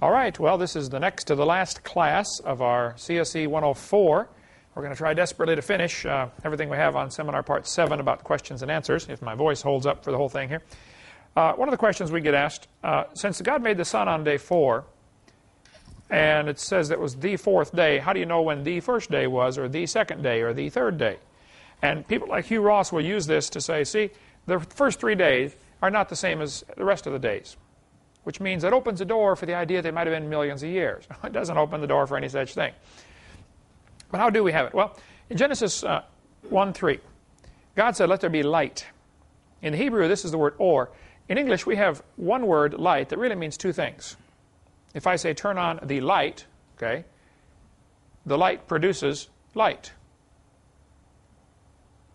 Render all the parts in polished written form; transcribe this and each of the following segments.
All right, well, this is the next to the last class of our CSE 104. We're going to try desperately to finish everything we have on Seminar Part 7 about questions and answers, if my voice holds up for the whole thing here. One of the questions we get asked, since God made the sun on day 4, and it says it was the 4th day, how do you know when the first day was, or the second day, or the third day? And people like Hugh Ross will use this to say, see, the first 3 days are not the same as the rest of the days, which means it opens the door for the idea they might have been millions of years. It doesn't open the door for any such thing. But how do we have it? Well, in Genesis 1:3, God said, let there be light. In the Hebrew, this is the word or. In English, we have one word, light, that really means two things. If I say turn on the light, okay, the light produces light.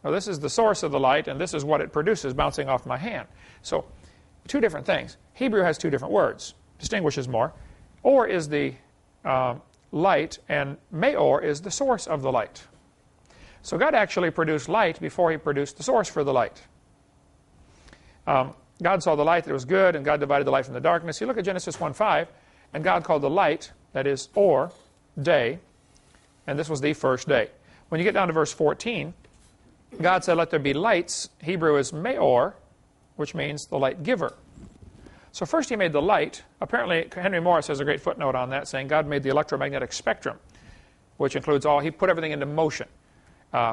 Now, this is the source of the light, and this is what it produces bouncing off my hand. So, two different things. Hebrew has two different words, distinguishes more. Or is the light, and meor is the source of the light. So God actually produced light before He produced the source for the light. God saw the light that it was good, and God divided the light from the darkness. You look at Genesis 1:5, and God called the light, that is, or, day, and this was the first day. When you get down to verse 14, God said, let there be lights. Hebrew is meor, which means the light giver. So first He made the light. Apparently, Henry Morris has a great footnote on that, saying God made the electromagnetic spectrum, which includes all, He put everything into motion.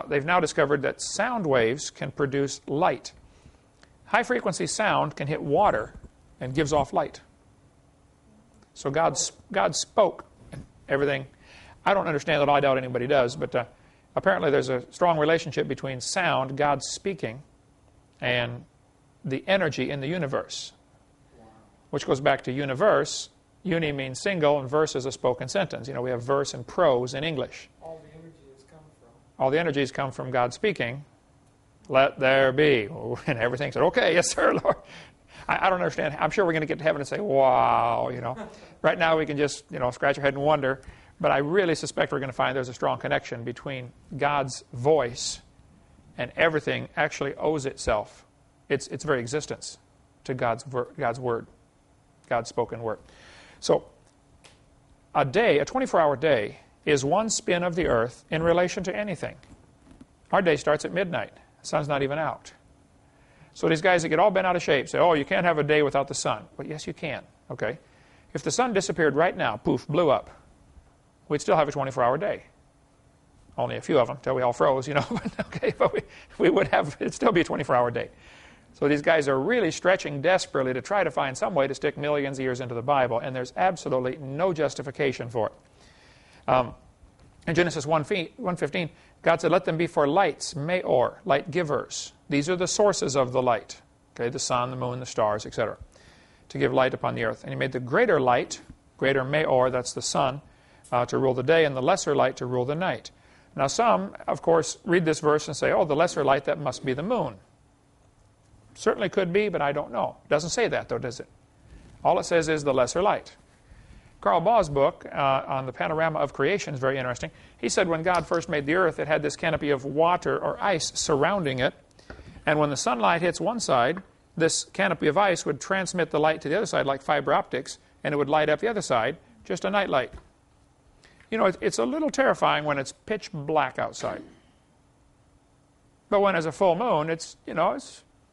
They've now discovered that sound waves can produce light. High-frequency sound can hit water and gives off light. So God spoke, and everything. I don't understand it. I doubt anybody does, but apparently there's a strong relationship between sound, God speaking, and the energy in the universe, which goes back to universe. Uni means single, and verse is a spoken sentence. You know, we have verse and prose in English. All the energies come from. All the energies come from God speaking. Let there be. And everything said, okay, yes, sir, Lord. I don't understand. I'm sure we're going to get to heaven and say, wow, you know. Right now we can just, you know, scratch our head and wonder. But I really suspect we're going to find there's a strong connection between God's voice and everything actually owes itself, its very existence, to God's word, God's spoken word. So a day, a 24-hour day, is one spin of the earth in relation to anything. Our day starts at midnight. The sun's not even out. So these guys that get all bent out of shape say, oh, you can't have a day without the sun. Well, yes, you can. Okay. If the sun disappeared right now, poof, blew up, we'd still have a 24-hour day. Only a few of them till we all froze, you know. Okay, but we would have, it'd still be a 24-hour day. So these guys are really stretching desperately to try to find some way to stick millions of years into the Bible, and there's absolutely no justification for it. In Genesis 1:15, God said, let them be for lights, meor, light givers. These are the sources of the light, okay, the sun, the moon, the stars, etc., to give light upon the earth. And He made the greater light, greater meor, that's the sun, to rule the day, and the lesser light to rule the night. Now some, of course, read this verse and say, oh, the lesser light, that must be the moon. Certainly could be, but I don't know. It doesn't say that, though, does it? All it says is the lesser light. Carl Baugh's book on the panorama of creation is very interesting. He said when God first made the earth, it had this canopy of water or ice surrounding it. And when the sunlight hits one side, this canopy of ice would transmit the light to the other side like fiber optics, and it would light up the other side, just a night light. You know, it's a little terrifying when it's pitch black outside. But when there's a full moon, it's, you know,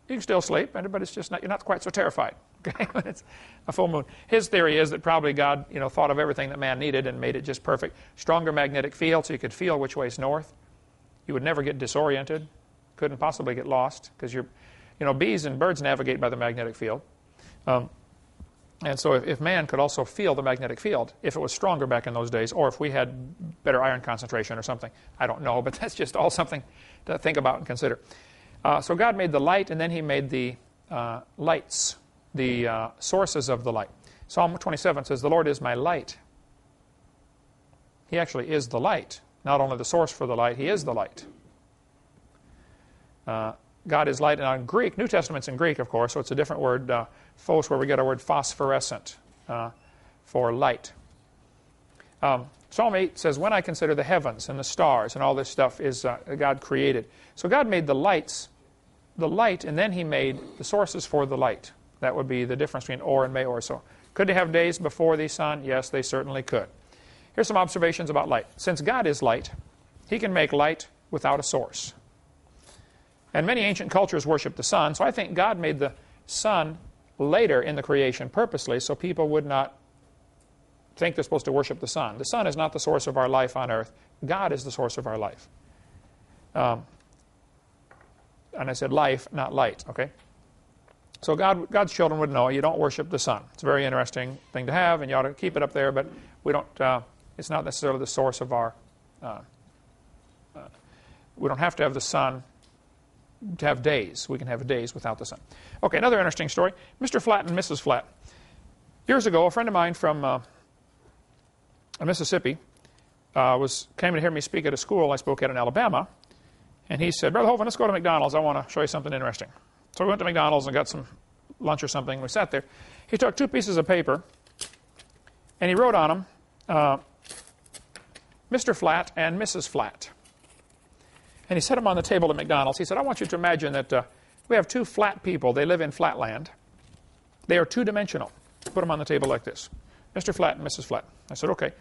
you can still sleep, but it's just not, you're not quite so terrified. Okay, when it's a full moon. His theory is that probably God, you know, thought of everything that man needed and made it just perfect. Stronger magnetic field so you could feel which way is north. You would never get disoriented. Couldn't possibly get lost because you know, bees and birds navigate by the magnetic field. And so if man could also feel the magnetic field, if it was stronger back in those days, or if we had better iron concentration or something, I don't know, but that's just all something to think about and consider. So God made the light, and then He made the lights, the sources of the light. Psalm 27 says, the Lord is my light. He actually is the light. Not only the source for the light, He is the light. God is light. And on Greek, New Testament's in Greek, of course, so it's a different word, phos, where we get our word phosphorescent for light. Psalm 8 says, when I consider the heavens and the stars and all this stuff is God created. So God made the lights, the light, and then He made the sources for the light. That would be the difference between or and meor. So Could they have days before the sun? Yes, they certainly could. Here's some observations about light. Since God is light, he can make light without a source. And many ancient cultures worship the sun, so I think God made the sun later in the creation purposely so people would not think they're supposed to worship the sun. The sun is not the source of our life on earth. God is the source of our life. And I said life, not light, okay? So God's children would know you don't worship the sun. It's a very interesting thing to have, and you ought to keep it up there, but we don't, it's not necessarily the source of our, we don't have to have the sun to have days. We can have days without the sun. Okay, another interesting story. Mr. Flatt and Mrs. Flatt. Years ago, a friend of mine from Mississippi came to hear me speak at a school I spoke at in Alabama, and he said, Brother Hovind, let's go to McDonald's. I want to show you something interesting. So we went to McDonald's and got some lunch or something. We sat there. He took 2 pieces of paper, and he wrote on them, Mr. Flatt and Mrs. Flatt. And he set them on the table at McDonald's. He said, I want you to imagine that we have 2 flat people. They live in flatland. They are 2-dimensional. Put them on the table like this. Mr. Flatt and Mrs. Flatt. I said, okay.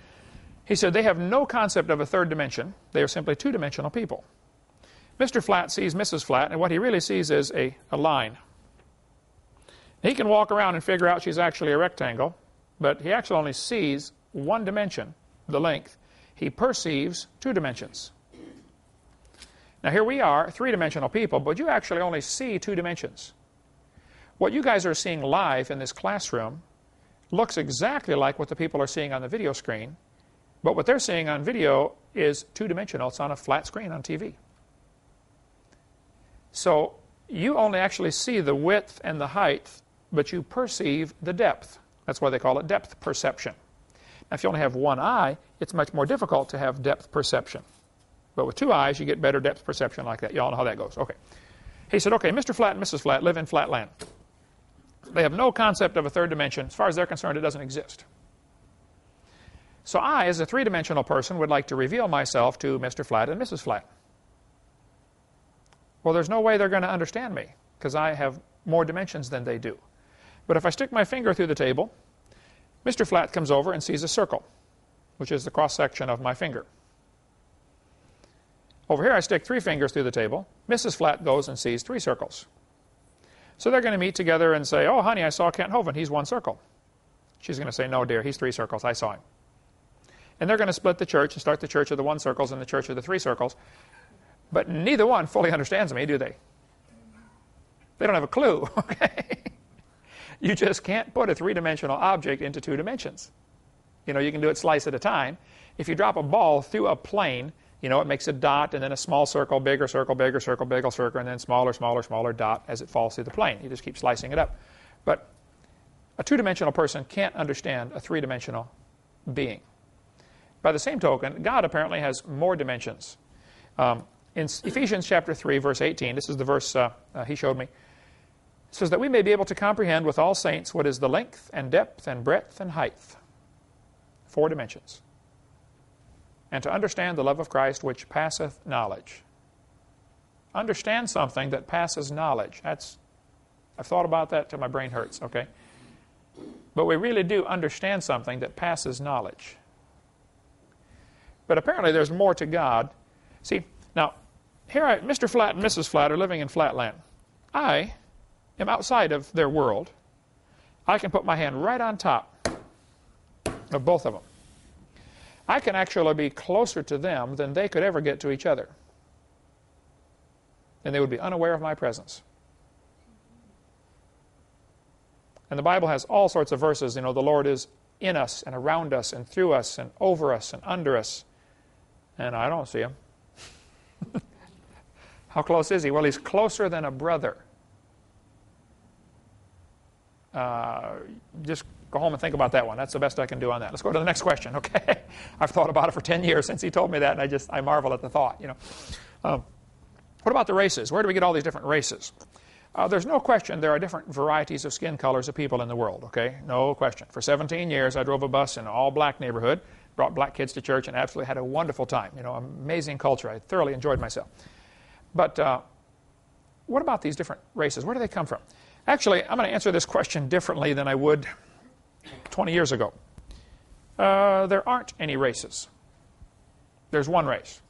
He said, they have no concept of a 3rd dimension. They are simply 2-dimensional people. Mr. Flatt sees Mrs. Flatt, and what he really sees is a line. He can walk around and figure out she's actually a rectangle, but he actually only sees 1 dimension, the length. He perceives 2 dimensions. Now here we are, 3-dimensional people, but you actually only see 2 dimensions. What you guys are seeing live in this classroom looks exactly like what the people are seeing on the video screen, but what they're seeing on video is 2-dimensional. It's on a flat screen on TV. So you only actually see the width and the height, but you perceive the depth. That's why they call it depth perception. Now if you only have 1 eye, it's much more difficult to have depth perception. But with 2 eyes, you get better depth perception like that. You all know how that goes. Okay. He said, okay, Mr. Flatt and Mrs. Flatt live in flatland. They have no concept of a 3rd dimension. As far as they're concerned, it doesn't exist. So I, as a 3-dimensional person, would like to reveal myself to Mr. Flatt and Mrs. Flatt. Well, there's no way they're going to understand me, because I have more dimensions than they do. But if I stick my finger through the table, Mr. Flatt comes over and sees a circle, which is the cross-section of my finger. Over here, I stick 3 fingers through the table. Mrs. Flatt goes and sees 3 circles. So they're going to meet together and say, oh, honey, I saw Kent Hovind. He's 1 circle. She's going to say, no, dear, he's 3 circles. I saw him. And they're going to split the church and start the church of the 1 circles and the church of the 3 circles. But neither one fully understands me, do they? They don't have a clue, okay? You just can't put a 3-dimensional object into 2 dimensions. You know, you can do it slice at a time. If you drop a ball through a plane, you know, it makes a dot and then a small circle, bigger circle, bigger circle, bigger circle, and then smaller, smaller, smaller dot as it falls through the plane. You just keep slicing it up. But a 2-dimensional person can't understand a 3-dimensional being. By the same token, God apparently has more dimensions. In Ephesians chapter 3, verse 18, this is the verse he showed me, it says that we may be able to comprehend with all saints what is the length and depth and breadth and height. 4 dimensions. And to understand the love of Christ which passeth knowledge. Understand something that passes knowledge. I've thought about that till my brain hurts, okay? But we really do understand something that passes knowledge. But apparently there's more to God. See, now, here Mr. Flatt and Mrs. Flatt are living in flatland. I am outside of their world. I can put my hand right on top of both of them. I can actually be closer to them than they could ever get to each other. And they would be unaware of my presence. And the Bible has all sorts of verses. You know, the Lord is in us and around us and through us and over us and under us. And I don't see him. How close is he? Well, he's closer than a brother. Just go home and think about that one. That's the best I can do on that. Let's go to the next question, okay? I've thought about it for 10 years since he told me that, and I marvel at the thought, you know. What about the races? Where do we get all these different races? There's no question there are different varieties of skin colors of people in the world, okay? No question. For 17 years, I drove a bus in an all-black neighborhood, brought black kids to church, and absolutely had a wonderful time. You know, amazing culture. I thoroughly enjoyed myself. But what about these different races? Where do they come from? Actually, I'm going to answer this question differently than I would 20 years ago. There aren't any races. There's one race,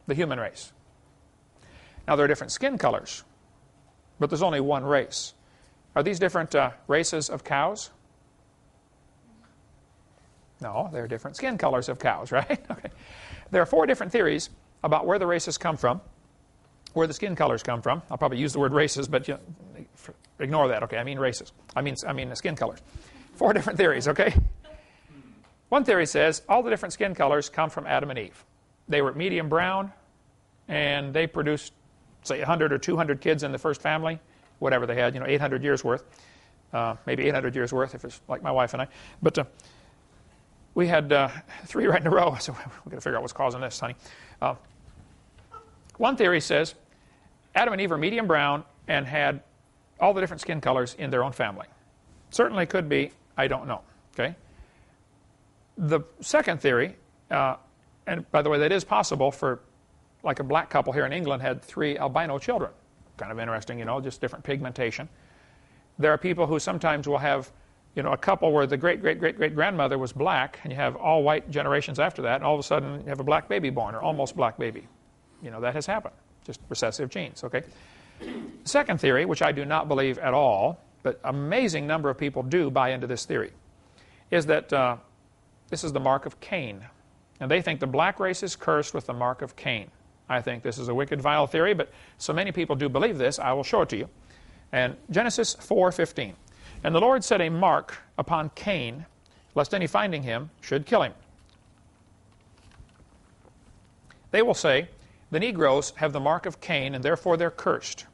the human race. Now, there are different skin colors, but there's only one race. Are these different races of cows? No, they're different skin colors of cows, right? Okay. There are 4 different theories about where the races come from, where the skin colors come from. I'll probably use the word races, but ignore that, okay? I mean races. I mean the skin colors. 4 different theories, okay? One theory says all the different skin colors come from Adam and Eve. They were medium brown, and they produced, say, 100 or 200 kids in the first family, whatever they had, 800 years worth. Maybe 800 years worth if it's like my wife and I. But we had 3 right in a row, so we've got to figure out what's causing this, honey. One theory says Adam and Eve are medium brown and had all the different skin colors in their own family. Certainly could be, I don't know, okay? The second theory, and by the way, that is possible for, like a black couple here in England had 3 albino children. Kind of interesting, just different pigmentation. There are people who sometimes will have, a couple where the great-great-great-great-grandmother was black, and you have all white generations after that, and all of a sudden you have a black baby born, or almost black baby. That has happened. Just recessive genes, okay? The second theory, which I do not believe at all, but amazing number of people do buy into this theory, is that this is the mark of Cain. And they think the black race is cursed with the mark of Cain. I think this is a wicked, vile theory, but so many people do believe this, I will show it to you. And Genesis 4:15. And the Lord set a mark upon Cain, lest any finding him should kill him. They will say, the Negroes have the mark of Cain, and therefore they're cursed.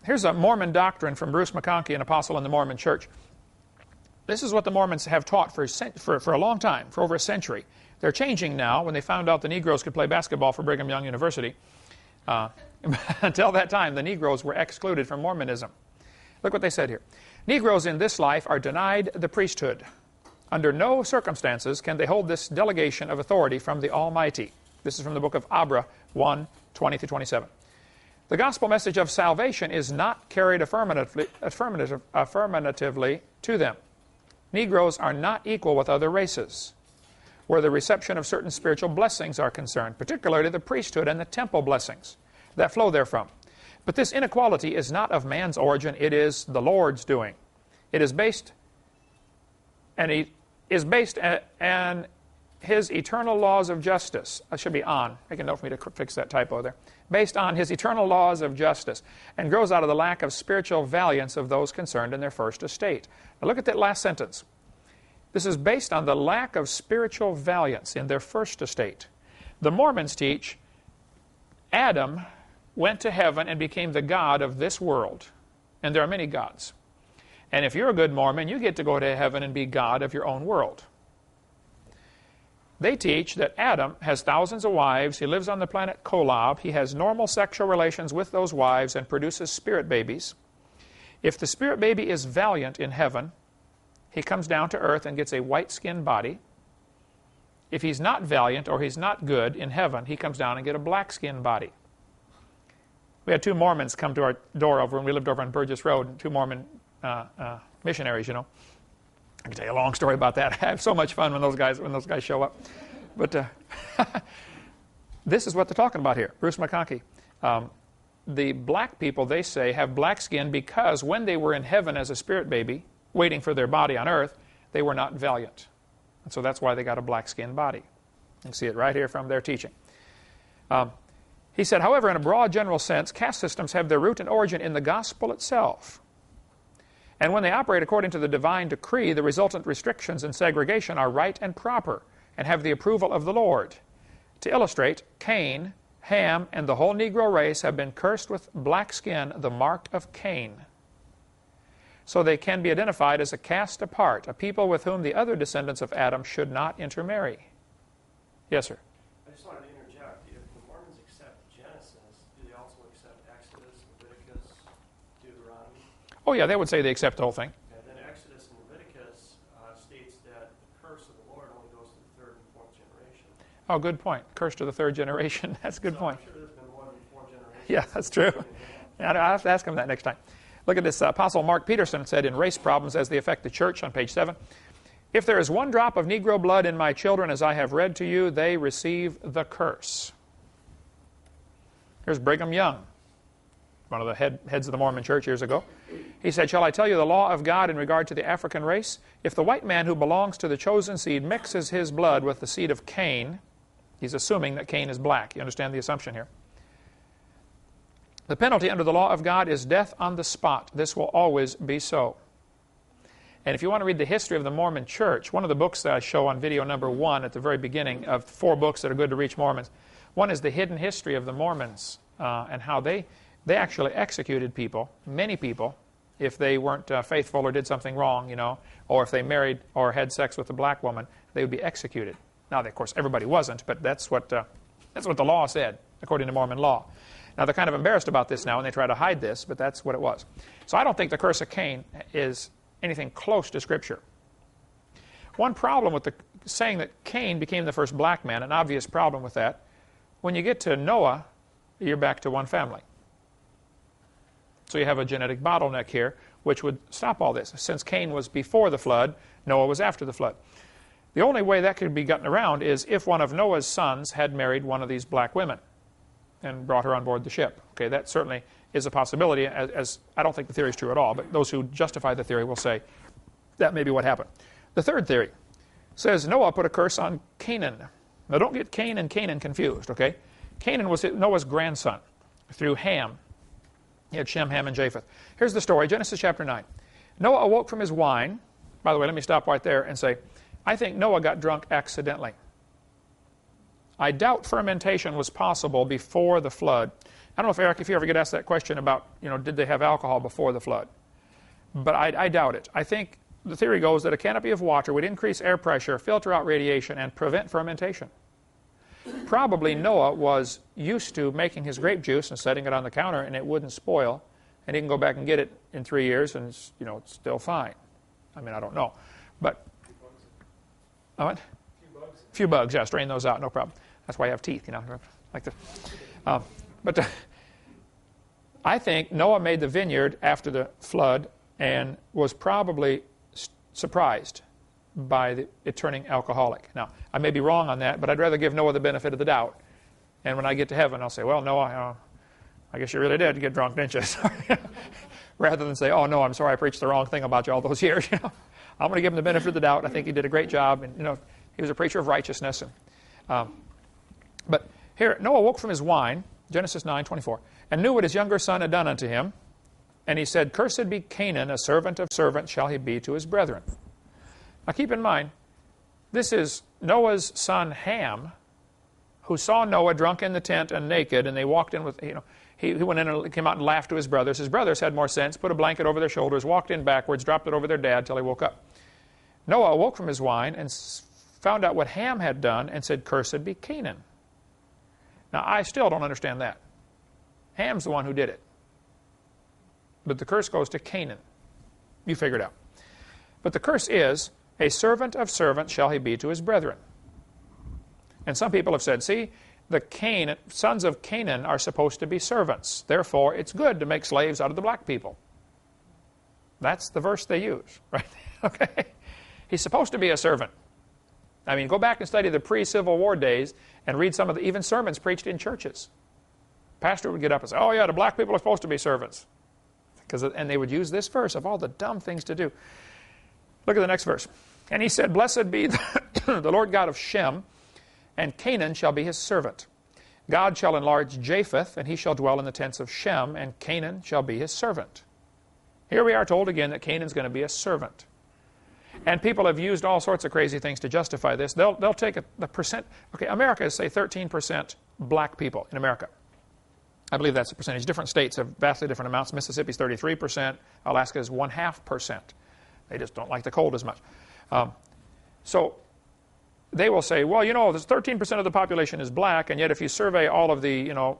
Here's a Mormon doctrine from Bruce McConkie, an apostle in the Mormon church. This is what the Mormons have taught for a long time, for over a century. They're changing now when they found out the Negroes could play basketball for Brigham Young University. Until that time, the Negroes were excluded from Mormonism. Look what they said here. Negroes in this life are denied the priesthood. Under no circumstances can they hold this delegation of authority from the Almighty. This is from the book of Abra 1:20-27. The gospel message of salvation is not carried affirmatively to them. Negroes are not equal with other races, where the reception of certain spiritual blessings are concerned, particularly the priesthood and the temple blessings that flow therefrom. But this inequality is not of man's origin, it is the Lord's doing. It is based on his eternal laws of justice. That should be on. Make a note for me to fix that typo there. Based on his eternal laws of justice, and grows out of the lack of spiritual valiance of those concerned in their first estate. Now look at that last sentence. This is based on the lack of spiritual valiance in their first estate. The Mormons teach Adam went to heaven and became the god of this world. And there are many gods. And if you're a good Mormon, you get to go to heaven and be god of your own world. They teach that Adam has thousands of wives. He lives on the planet Kolob. He has normal sexual relations with those wives and produces spirit babies. If the spirit baby is valiant in heaven, he comes down to earth and gets a white-skinned body. If he's not valiant or he's not good in heaven, he comes down and gets a black-skinned body. We had 2 Mormons come to our door over when we lived over on Burgess Road, 2 Mormon missionaries, I can tell you a long story about that. I have so much fun when those guys show up. But this is what they're talking about here. Bruce McConkie. The black people, they say, have black skin because when they were in heaven as a spirit baby, waiting for their body on earth, they were not valiant. And so that's why they got a black-skinned body. You can see it right here from their teaching. He said, however, in a broad general sense, caste systems have their root and origin in the gospel itself. And when they operate according to the divine decree, the resultant restrictions and segregation are right and proper and have the approval of the Lord. To illustrate, Cain, Ham, and the whole Negro race have been cursed with black skin, the mark of Cain. So they can be identified as a caste apart, a people with whom the other descendants of Adam should not intermarry. Yes, sir? I just wanted to interject. If the Mormons accept Genesis, do they also accept Exodus, Leviticus, Deuteronomy? Oh, yeah, they would say they accept the whole thing. And then Exodus and Leviticus states that the curse of the Lord only goes to the 3rd and 4th generation. Oh, good point. Curse to the 3rd generation. That's a good point. I'm sure there's been more than 4 generations. Yeah, that's true. I'll have to ask him that next time. Look at this. Apostle Mark Peterson said in Race Problems as They Affect the Church on page 7, if there is one drop of Negro blood in my children, as I have read to you, they receive the curse. Here's Brigham Young, one of the heads of the Mormon Church years ago. He said, shall I tell you the law of God in regard to the African race? If the white man who belongs to the chosen seed mixes his blood with the seed of Cain, he's assuming that Cain is black. You understand the assumption here? The penalty under the law of God is death on the spot. This will always be so. And if you want to read the history of the Mormon Church, one of the books that I show on video number 1 at the very beginning of 4 books that are good to reach Mormons, one is the hidden history of the Mormons and how they actually executed people, many people, if they weren't faithful or did something wrong, or if they married or had sex with a black woman, they would be executed. Now, of course, everybody wasn't, but that's what the law said, according to Mormon law. Now, they're kind of embarrassed about this now, and they try to hide this, but that's what it was. So I don't think the curse of Cain is anything close to Scripture. One problem with saying that Cain became the first black man, an obvious problem with that, when you get to Noah, you're back to one family. So you have a genetic bottleneck here, which would stop all this. Since Cain was before the flood, Noah was after the flood. The only way that could be gotten around is if one of Noah's sons had married one of these black women and brought her on board the ship. Okay, that certainly is a possibility, as I don't think the theory is true at all, but those who justify the theory will say that may be what happened. The third theory says Noah put a curse on Canaan. Now don't get Cain and Canaan confused, okay? Canaan was Noah's grandson through Ham. He had Shem, Ham, and Japheth. Here's the story, Genesis chapter 9. Noah awoke from his wine. By the way, let me stop right there and say, I think Noah got drunk accidentally. I doubt fermentation was possible before the flood. I don't know, Eric, if you ever get asked that question about, did they have alcohol before the flood? But I doubt it. I think the theory goes that a canopy of water would increase air pressure, filter out radiation, and prevent fermentation. Probably Noah was used to making his grape juice and setting it on the counter, and it wouldn't spoil, and he can go back and get it in 3 years, and it's still fine. I mean, I don't know, but what? Few bugs, yeah. Strain those out, no problem. That's why I have teeth, like the. But I think Noah made the vineyard after the flood and was probably surprised by it turning alcoholic. Now, I may be wrong on that, but I'd rather give Noah the benefit of the doubt. And when I get to heaven, I'll say, well, Noah, I guess you really did get drunk, didn't you? Rather than say, oh, no, I'm sorry, I preached the wrong thing about you all those years. I'm going to give him the benefit of the doubt. I think he did a great job. And, he was a preacher of righteousness. And, but here, Noah woke from his wine, Genesis 9:24, and knew what his younger son had done unto him. And he said, cursed be Canaan, a servant of servants shall he be to his brethren. Now keep in mind, this is Noah's son Ham, who saw Noah drunk in the tent and naked, and they walked in with, he went in and came out and laughed to his brothers. His brothers had more sense, put a blanket over their shoulders, walked in backwards, dropped it over their dad till he woke up. Noah awoke from his wine and found out what Ham had done and said, cursed be Canaan. Now, I still don't understand that. Ham's the one who did it. But the curse goes to Canaan. You figure it out. But the curse is, a servant of servants shall he be to his brethren. And some people have said, see, the sons of Canaan are supposed to be servants. Therefore, it's good to make slaves out of the black people. That's the verse they use, right? Okay. He's supposed to be a servant. I mean, go back and study the pre-Civil War days and read some of the even sermons preached in churches. Pastor would get up and say, oh yeah, the black people are supposed to be servants. And they would use this verse of all the dumb things to do. Look at the next verse. And he said, blessed be the Lord God of Shem, and Canaan shall be his servant. God shall enlarge Japheth, and he shall dwell in the tents of Shem, and Canaan shall be his servant. Here we are told again that Canaan's going to be a servant. And people have used all sorts of crazy things to justify this. They'll take the percent. Okay, America is, say, 13% black people in America. I believe that's the percentage. Different states have vastly different amounts. Mississippi's 33%. Alaska is 0.5%. They just don't like the cold as much. So they will say, well, there's 13% of the population is black, and yet if you survey all of the,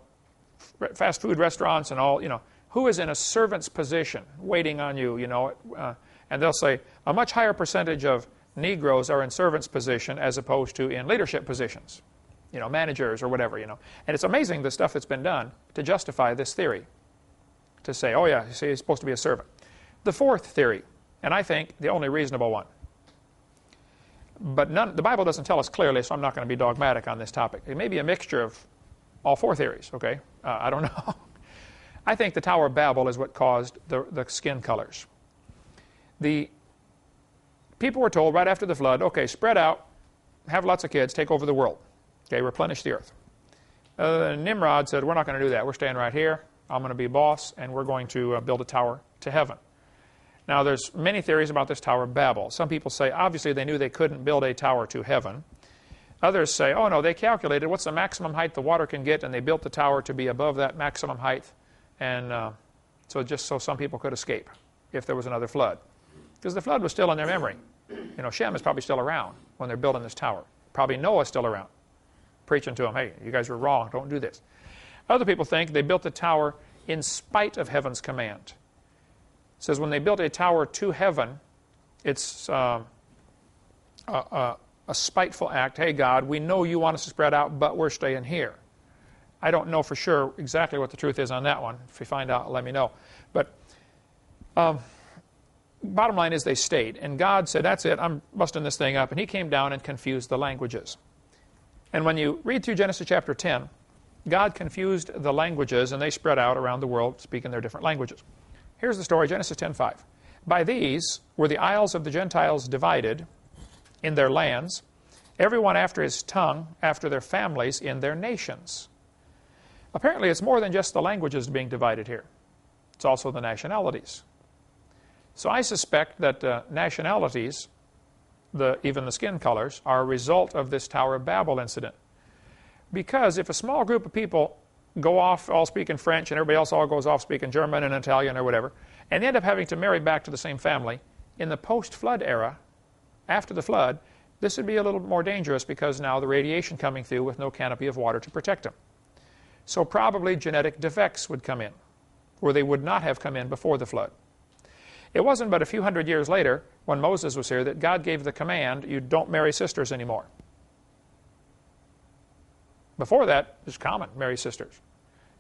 fast food restaurants and all, who is in a servant's position waiting on you, and they'll say a much higher percentage of Negroes are in servant's position as opposed to in leadership positions, managers or whatever, And it's amazing the stuff that's been done to justify this theory, to say, oh yeah, see, he's supposed to be a servant. The fourth theory, and I think the only reasonable one, but the Bible doesn't tell us clearly, so I'm not going to be dogmatic on this topic. It may be a mixture of all four theories, okay? I don't know. I think the Tower of Babel is what caused the skin colors. The people were told right after the flood, okay, spread out, have lots of kids, take over the world. Okay, replenish the earth. Nimrod said, we're not going to do that. We're staying right here. I'm going to be boss, and we're going to build a tower to heaven. Now, there's many theories about this Tower of Babel. Some people say, obviously, they knew they couldn't build a tower to heaven. Others say, oh, no, they calculated what's the maximum height the water can get, and they built the tower to be above that maximum height, and so just so some people could escape if there was another flood. Because the flood was still in their memory. You know, Shem is probably still around when they're building this tower. Probably Noah's still around, preaching to them, hey, you guys were wrong, don't do this. Other people think they built the tower in spite of heaven's command. It says when they built a tower to heaven, it's a spiteful act. Hey, God, we know you want us to spread out, but we're staying here. I don't know for sure exactly what the truth is on that one. If you find out, let me know. But bottom line is they stayed. And God said, that's it, I'm busting this thing up. And he came down and confused the languages. And when you read through Genesis chapter 10, God confused the languages, and they spread out around the world, speaking their different languages. Here's the story, Genesis 10:5. By these were the isles of the Gentiles divided in their lands, everyone after his tongue, after their families, in their nations. Apparently, it's more than just the languages being divided here. It's also the nationalities. So I suspect that nationalities, even the skin colors, are a result of this Tower of Babel incident. Because if a small group of people go off all speaking French and everybody else all goes off speaking German and Italian or whatever, and they end up having to marry back to the same family, in the post-flood era, after the flood, this would be a little more dangerous because now the radiation coming through with no canopy of water to protect them. So probably genetic defects would come in, where they would not have come in before the flood. It wasn't but a few hundred years later, when Moses was here, that God gave the command, you don't marry sisters anymore. Before that, it was common, marry sisters.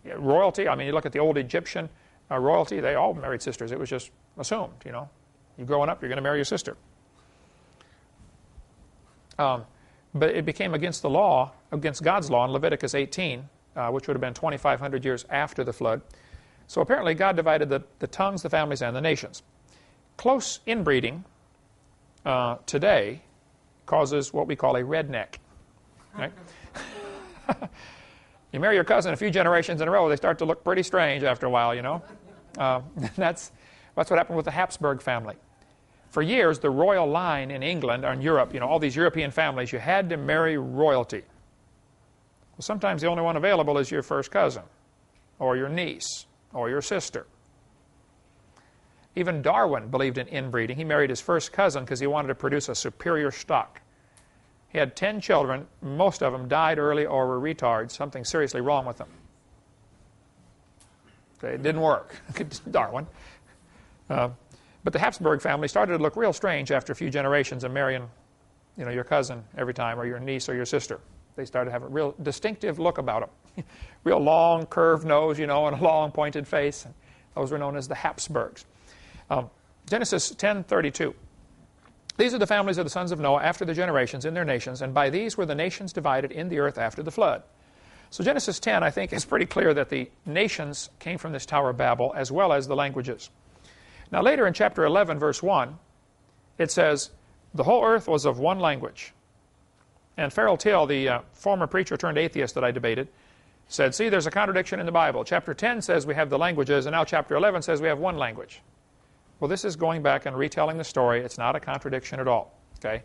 Royalty, I mean, you look at the old Egyptian royalty, they all married sisters. It was just assumed, you know. You're growing up, you're going to marry your sister. But it became against the law, against God's law in Leviticus 18, which would have been 2,500 years after the flood. So apparently God divided the tongues, the families, and the nations. Close inbreeding today causes what we call a redneck. Right? You marry your cousin a few generations in a row, they start to look pretty strange after a while, you know. That's what happened with the Habsburg family. For years, the royal line in England or in Europe, you know, all these European families, you had to marry royalty. Well, sometimes the only one available is your first cousin, or your niece, or your sister. Even Darwin believed in inbreeding. He married his first cousin because he wanted to produce a superior stock. He had 10 children. Most of them died early or were retards, something seriously wrong with them. Okay, it didn't work, Darwin. But the Habsburg family started to look real strange after a few generations of marrying, you know, your cousin every time, or your niece or your sister. They started to have a real distinctive look about them. Real long, curved nose, you know, and a long, pointed face. And those were known as the Habsburgs. Genesis 10:32. These are the families of the sons of Noah after the generations in their nations, and by these were the nations divided in the earth after the flood. So Genesis 10, I think, is pretty clear that the nations came from this Tower of Babel, as well as the languages. Now later in chapter 11, verse 1, it says, the whole earth was of one language. And Farrell Till, the former preacher turned atheist that I debated, said, see, there's a contradiction in the Bible. Chapter 10 says we have the languages, and now chapter 11 says we have one language. Well, this is going back and retelling the story. It's not a contradiction at all. Okay,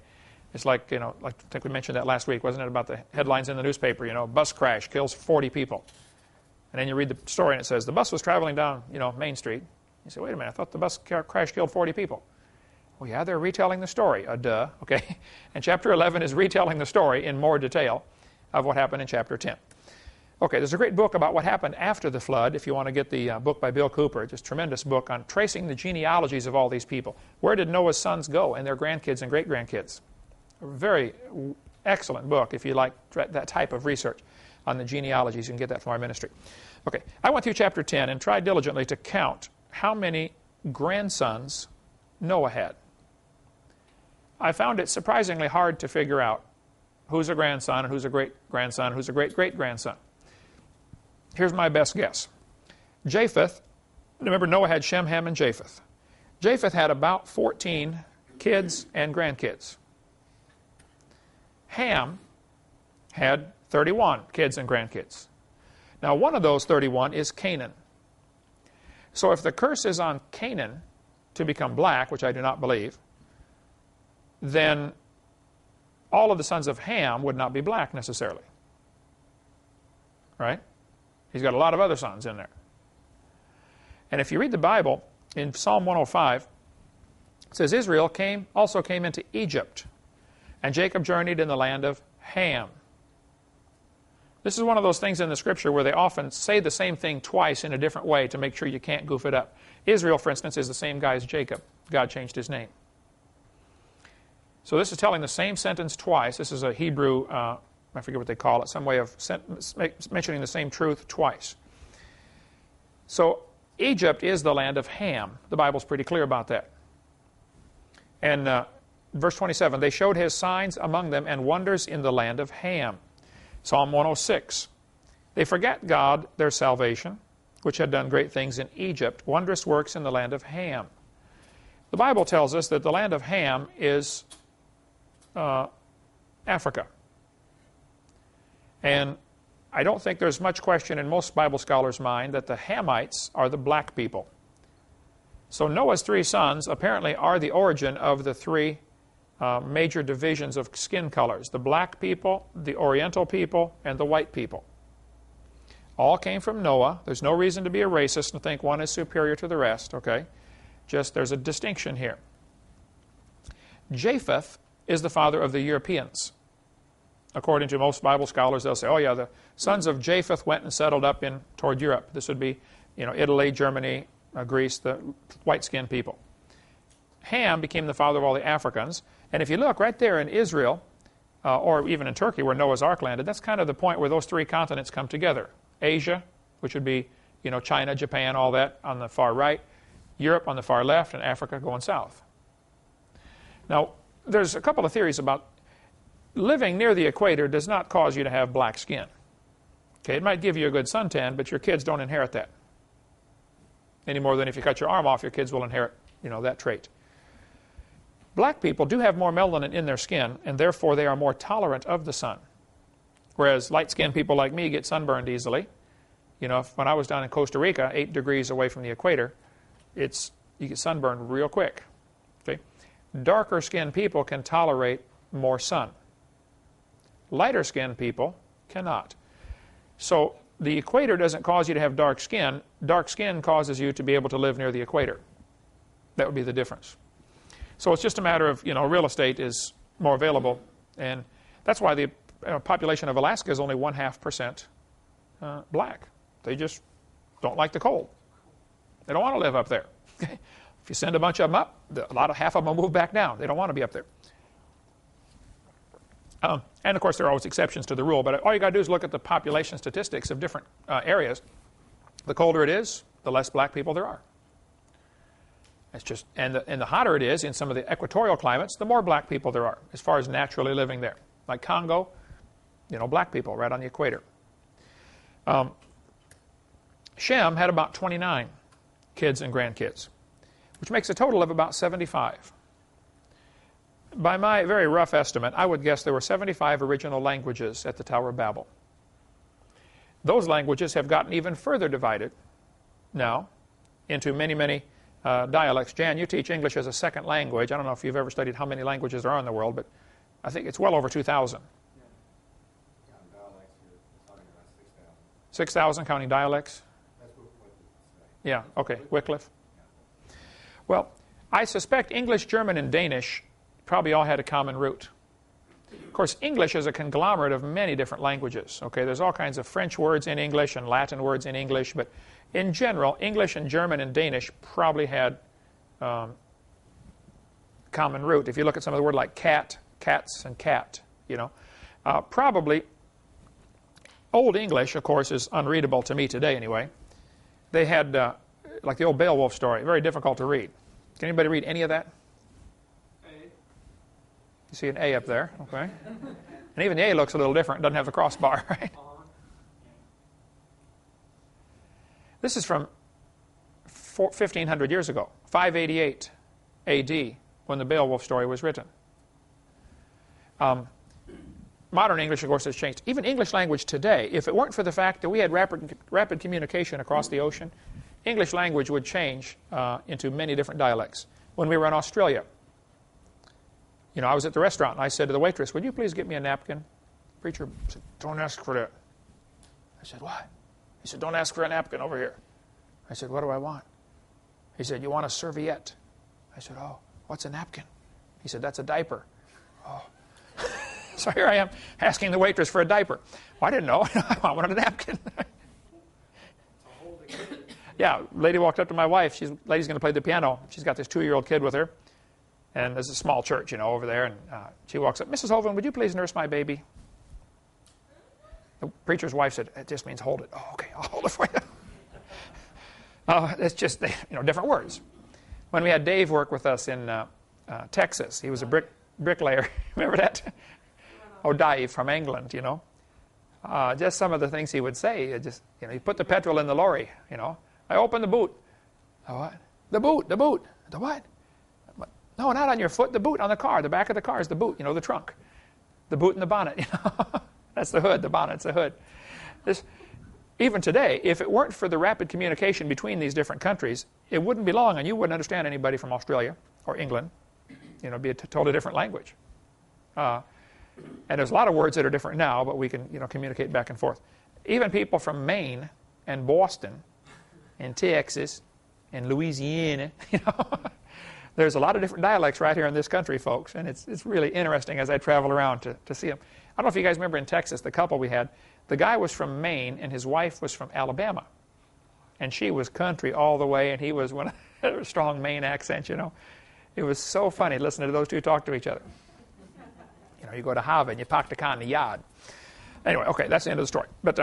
it's like, you know, like I think we mentioned that last week, wasn't it, about the headlines in the newspaper? You know, bus crash kills 40 people, and then you read the story and it says the bus was traveling down, you know, Main Street. You say, wait a minute, I thought the bus crash killed 40 people. Well, yeah, they're retelling the story. Duh. Okay, and chapter 11 is retelling the story in more detail of what happened in chapter 10. Okay, there's a great book about what happened after the flood, if you want to get the book by Bill Cooper. It's a tremendous book on tracing the genealogies of all these people. Where did Noah's sons go and their grandkids and great-grandkids? A very excellent book if you like that type of research on the genealogies. You can get that from our ministry. Okay, I went through chapter 10 and tried diligently to count how many grandsons Noah had. I found it surprisingly hard to figure out who's a grandson and who's a great-grandson and who's a great-great-grandson. Here's my best guess. Japheth, remember Noah had Shem, Ham, and Japheth. Japheth had about 14 kids and grandkids. Ham had 31 kids and grandkids. Now, one of those 31 is Canaan. So if the curse is on Canaan to become black, which I do not believe, then all of the sons of Ham would not be black necessarily. Right? He's got a lot of other sons in there. And if you read the Bible, in Psalm 105, it says, Israel also came into Egypt, and Jacob journeyed in the land of Ham. This is one of those things in the Scripture where they often say the same thing twice in a different way to make sure you can't goof it up. Israel, for instance, is the same guy as Jacob. God changed his name. So this is telling the same sentence twice. This is a Hebrew, I forget what they call it, some way of mentioning the same truth twice. So Egypt is the land of Ham. The Bible's pretty clear about that. And verse 27, they showed his signs among them and wonders in the land of Ham. Psalm 106, they forget God, their salvation, which had done great things in Egypt, wondrous works in the land of Ham. The Bible tells us that the land of Ham is Africa. And I don't think there's much question in most Bible scholars' mind that the Hamites are the black people. So Noah's three sons apparently are the origin of the three major divisions of skin colors: the black people, the oriental people, and the white people. All came from Noah. There's no reason to be a racist and think one is superior to the rest, okay? Just there's a distinction here. Japheth is the father of the Europeans. According to most Bible scholars, they'll say, oh yeah, the sons of Japheth went and settled up toward Europe. This would be, Italy, Germany, Greece, the white-skinned people. Ham became the father of all the Africans. And if you look right there in Israel, or even in Turkey where Noah's Ark landed, that's kind of the point where those three continents come together. Asia, which would be, China, Japan, all that on the far right, Europe on the far left, and Africa going south. Now, there's a couple of theories about living near the equator does not cause you to have black skin. Okay, it might give you a good suntan, but your kids don't inherit that. Any more than if you cut your arm off, your kids will inherit, that trait. Black people do have more melanin in their skin, and therefore they are more tolerant of the sun. Whereas light-skinned people like me get sunburned easily. When I was down in Costa Rica, 8 degrees away from the equator, you get sunburned real quick. Okay? Darker-skinned people can tolerate more sun. Lighter-skinned people cannot. So the equator doesn't cause you to have dark skin. Dark skin causes you to be able to live near the equator. That would be the difference. So it's just a matter of, real estate is more available. And that's why the population of Alaska is only 0.5% black. They just don't like the cold. They don't want to live up there. If you send a bunch of them up, half of them will move back down. They don't want to be up there. And of course, there are always exceptions to the rule, but all you got to do is look at the population statistics of different areas. The colder it is, the less black people there are. It's just, and the hotter it is in some of the equatorial climates, the more black people there are, as far as naturally living there. Like Congo, black people right on the equator. Shem had about 29 kids and grandkids, which makes a total of about 75. By my very rough estimate, I would guess there were 75 original languages at the Tower of Babel. Those languages have gotten even further divided now into many, many dialects. Jan, you teach English as a second language. I don't know if you've ever studied how many languages there are in the world, but I think it's well over 2,000. 6,000 counting dialects? Yeah, okay, Wycliffe. Well, I suspect English, German, and Danish probably all had a common root. Of course, English is a conglomerate of many different languages. Okay, there's all kinds of French words in English and Latin words in English, but in general, English and German and Danish probably had common root. If you look at some of the words like cat, cats, and cat, probably Old English, of course, is unreadable to me today anyway. They had, like the old Beowulf story, very difficult to read. Can anybody read any of that? You see an A up there, okay. And even the A looks a little different. It doesn't have the crossbar, right? This is from 1,500 years ago, 588 A.D., when the Beowulf story was written. Modern English, of course, has changed. Even English language today, if it weren't for the fact that we had rapid communication across the ocean, English language would change into many different dialects. When we were in Australia, you know, I was at the restaurant and I said to the waitress, "Would you please get me a napkin?" The preacher said, "Don't ask for that." I said, "What?" He said, "Don't ask for a napkin over here." I said, "What do I want?" He said, "You want a serviette." I said, "Oh, what's a napkin?" He said, "That's a diaper." Oh. So here I am asking the waitress for a diaper. Well, I didn't know. I wanted a napkin. Yeah, lady walked up to my wife. Lady's going to play the piano. She's got this 2-year-old kid with her. And there's a small church, you know, over there. And she walks up, "Mrs. Hovind, would you please nurse my baby?" The preacher's wife said, "It just means hold it." "Oh, okay, I'll hold it for you." It's just, you know, different words. When we had Dave work with us in Texas, he was a bricklayer. Remember that? Oh, Dave from England, you know. Just some of the things he would say. Just, you know, he put the petrol in the lorry, you know. "I opened the boot." "The what?" The boot. "The what?" "No, not on your foot. The boot on the car. The back of the car is the boot, you know, the trunk. The boot and the bonnet, you know." That's the hood. The bonnet's the hood. Even today, if it weren't for the rapid communication between these different countries, it wouldn't be long and you wouldn't understand anybody from Australia or England. You know, it'd be a totally different language. And there's a lot of words that are different now, but we can, you know, communicate back and forth. Even people from Maine and Boston and Texas and Louisiana, you know, there's a lot of different dialects right here in this country, folks, and it's really interesting as I travel around to see them. I don't know if you guys remember in Texas, the couple we had, the guy was from Maine and his wife was from Alabama. And she was country all the way, and he was one of a strong Maine accent, you know. It was so funny listening to those two talk to each other. You know, you go to Hovind, you park the car in the yard. Anyway, okay, that's the end of the story. But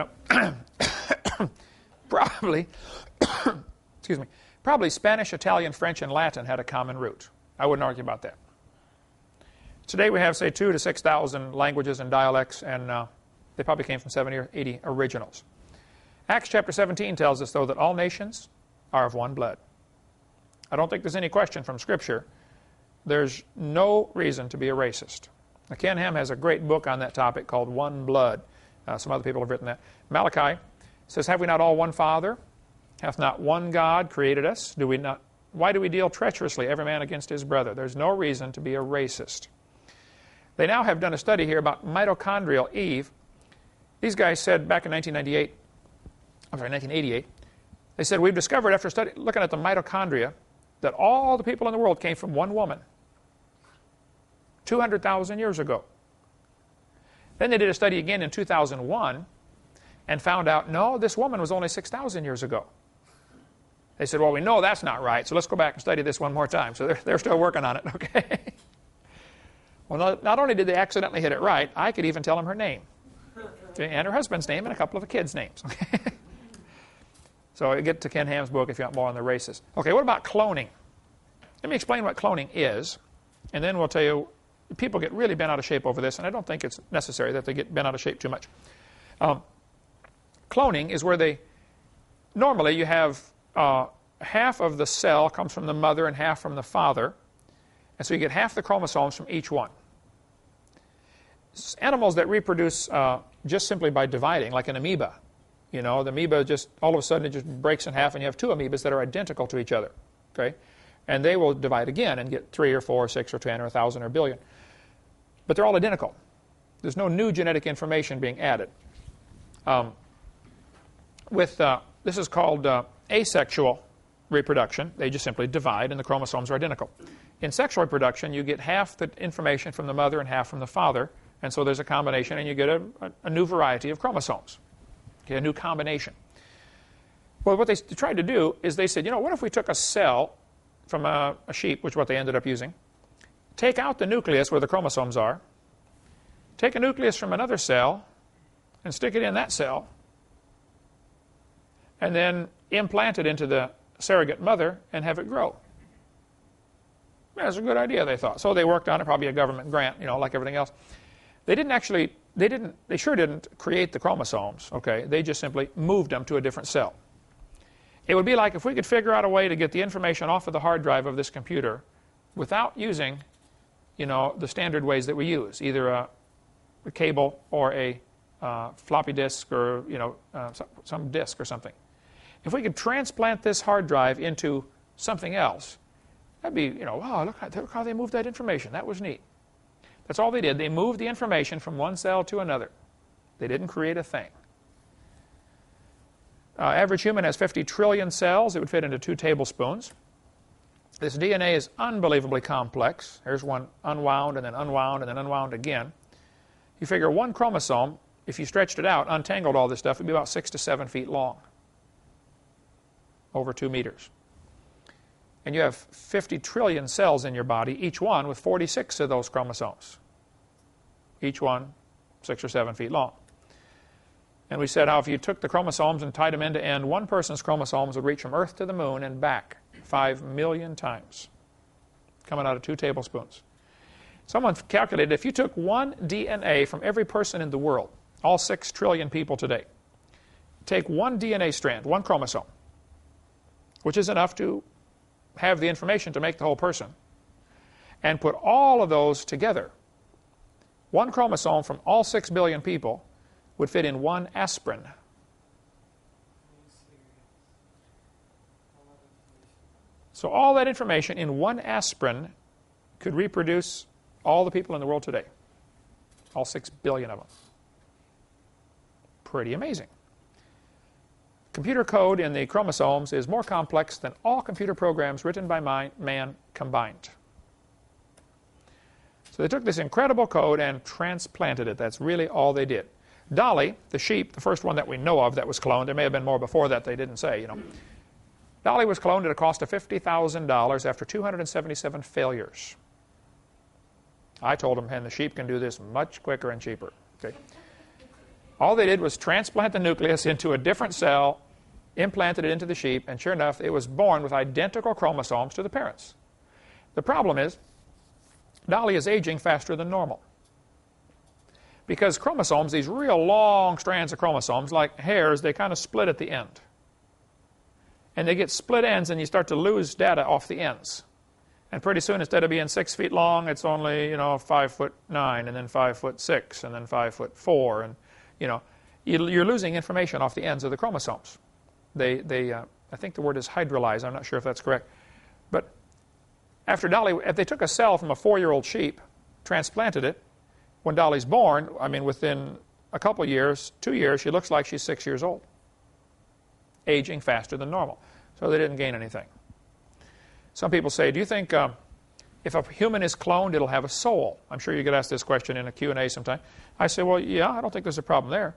probably, excuse me, probably Spanish, Italian, French, and Latin had a common root. I wouldn't argue about that. Today we have, say, 2,000 to 6,000 languages and dialects, and they probably came from 70 or 80 originals. Acts chapter 17 tells us, though, that all nations are of one blood. I don't think there's any question from Scripture. There's no reason to be a racist. Now, Ken Ham has a great book on that topic called One Blood. Some other people have written that. Malachi says, "Have we not all one Father? Hath not one God created us? Why do we deal treacherously, every man against his brother?" There's no reason to be a racist. They now have done a study here about mitochondrial Eve. These guys said back in 1988, they said, "We've discovered after looking at the mitochondria that all the people in the world came from one woman 200,000 years ago." Then they did a study again in 2001 and found out, no, this woman was only 6,000 years ago. They said, "Well, we know that's not right, so let's go back and study this one more time." So they're still working on it, okay? Well, not only did they accidentally hit it right, I could even tell them her name. Okay, and her husband's name and a couple of the kids' names. Okay? So get to Ken Ham's book if you want more on the races. Okay, what about cloning? Let me explain what cloning is, and then we'll tell you, people get really bent out of shape over this, and I don't think it's necessary that they get bent out of shape too much. Cloning is where normally you have half of the cell comes from the mother and half from the father, and so you get half the chromosomes from each one. Animals that reproduce just simply by dividing, like an amoeba, you know, the amoeba just, all of a sudden it just breaks in half and you have two amoebas that are identical to each other, okay? And they will divide again and get 3 or 4 or 6 or 10 or 1,000 or a billion. But they're all identical. There's no new genetic information being added. This is called asexual reproduction. They just simply divide and the chromosomes are identical. In sexual reproduction, you get half the information from the mother and half from the father, and so there's a combination and you get a new variety of chromosomes, okay, a new combination. Well, what they tried to do is they said, you know, what if we took a cell from a sheep, which is what they ended up using, take out the nucleus where the chromosomes are, take a nucleus from another cell, and stick it in that cell, and then implant it into the surrogate mother and have it grow. That's a good idea, they thought. So they worked on it, probably a government grant, like everything else. They sure didn't create the chromosomes, okay? They just simply moved them to a different cell. It would be like if we could figure out a way to get the information off of the hard drive of this computer without using, the standard ways that we use, either a cable or a floppy disk or, some disk or something. If we could transplant this hard drive into something else, that'd be, wow, look how they moved that information. That was neat. That's all they did. They moved the information from one cell to another. They didn't create a thing. Average human has 50 trillion cells. It would fit into 2 tablespoons. This DNA is unbelievably complex. Here's one unwound and then unwound and then unwound again. You figure one chromosome, if you stretched it out, untangled all this stuff, it would be about 6 to 7 feet long, over 2 meters. And you have 50 trillion cells in your body, each one with 46 of those chromosomes. Each one 6 or 7 feet long. And we said how if you took the chromosomes and tied them end to end, one person's chromosomes would reach from Earth to the moon and back 5 million times, coming out of 2 tablespoons. Someone calculated if you took one DNA from every person in the world, all 6 trillion people today, take one DNA strand, one chromosome, which is enough to have the information to make the whole person, and put all of those together, one chromosome from all 6 billion people would fit in one aspirin. So all that information in one aspirin could reproduce all the people in the world today. All 6 billion of them. Pretty amazing. Computer code in the chromosomes is more complex than all computer programs written by man combined. So they took this incredible code and transplanted it. That's really all they did. Dolly, the sheep, the first one that we know of that was cloned, there may have been more before that they didn't say, Dolly was cloned at a cost of $50,000 after 277 failures. I told them, and the sheep can do this much quicker and cheaper. Okay. All they did was transplant the nucleus into a different cell, implanted it into the sheep, and sure enough, it was born with identical chromosomes to the parents. The problem is, Dolly is aging faster than normal. Because chromosomes, these real long strands of chromosomes, like hairs, they kind of split at the end. And they get split ends, and you start to lose data off the ends. And pretty soon, instead of being 6 feet long, it's only 5'9", and then 5'6", and then 5'4", and you're losing information off the ends of the chromosomes. I think the word is hydrolyze. I'm not sure if that's correct. But after Dolly, if they took a cell from a 4-year-old sheep, transplanted it, when Dolly's born, within a couple years, 2 years, she looks like she's 6 years old, aging faster than normal. So they didn't gain anything. Some people say, do you think if a human is cloned, it'll have a soul? I'm sure you get asked this question in a Q&A sometime. I say, well, yeah, I don't think there's a problem there.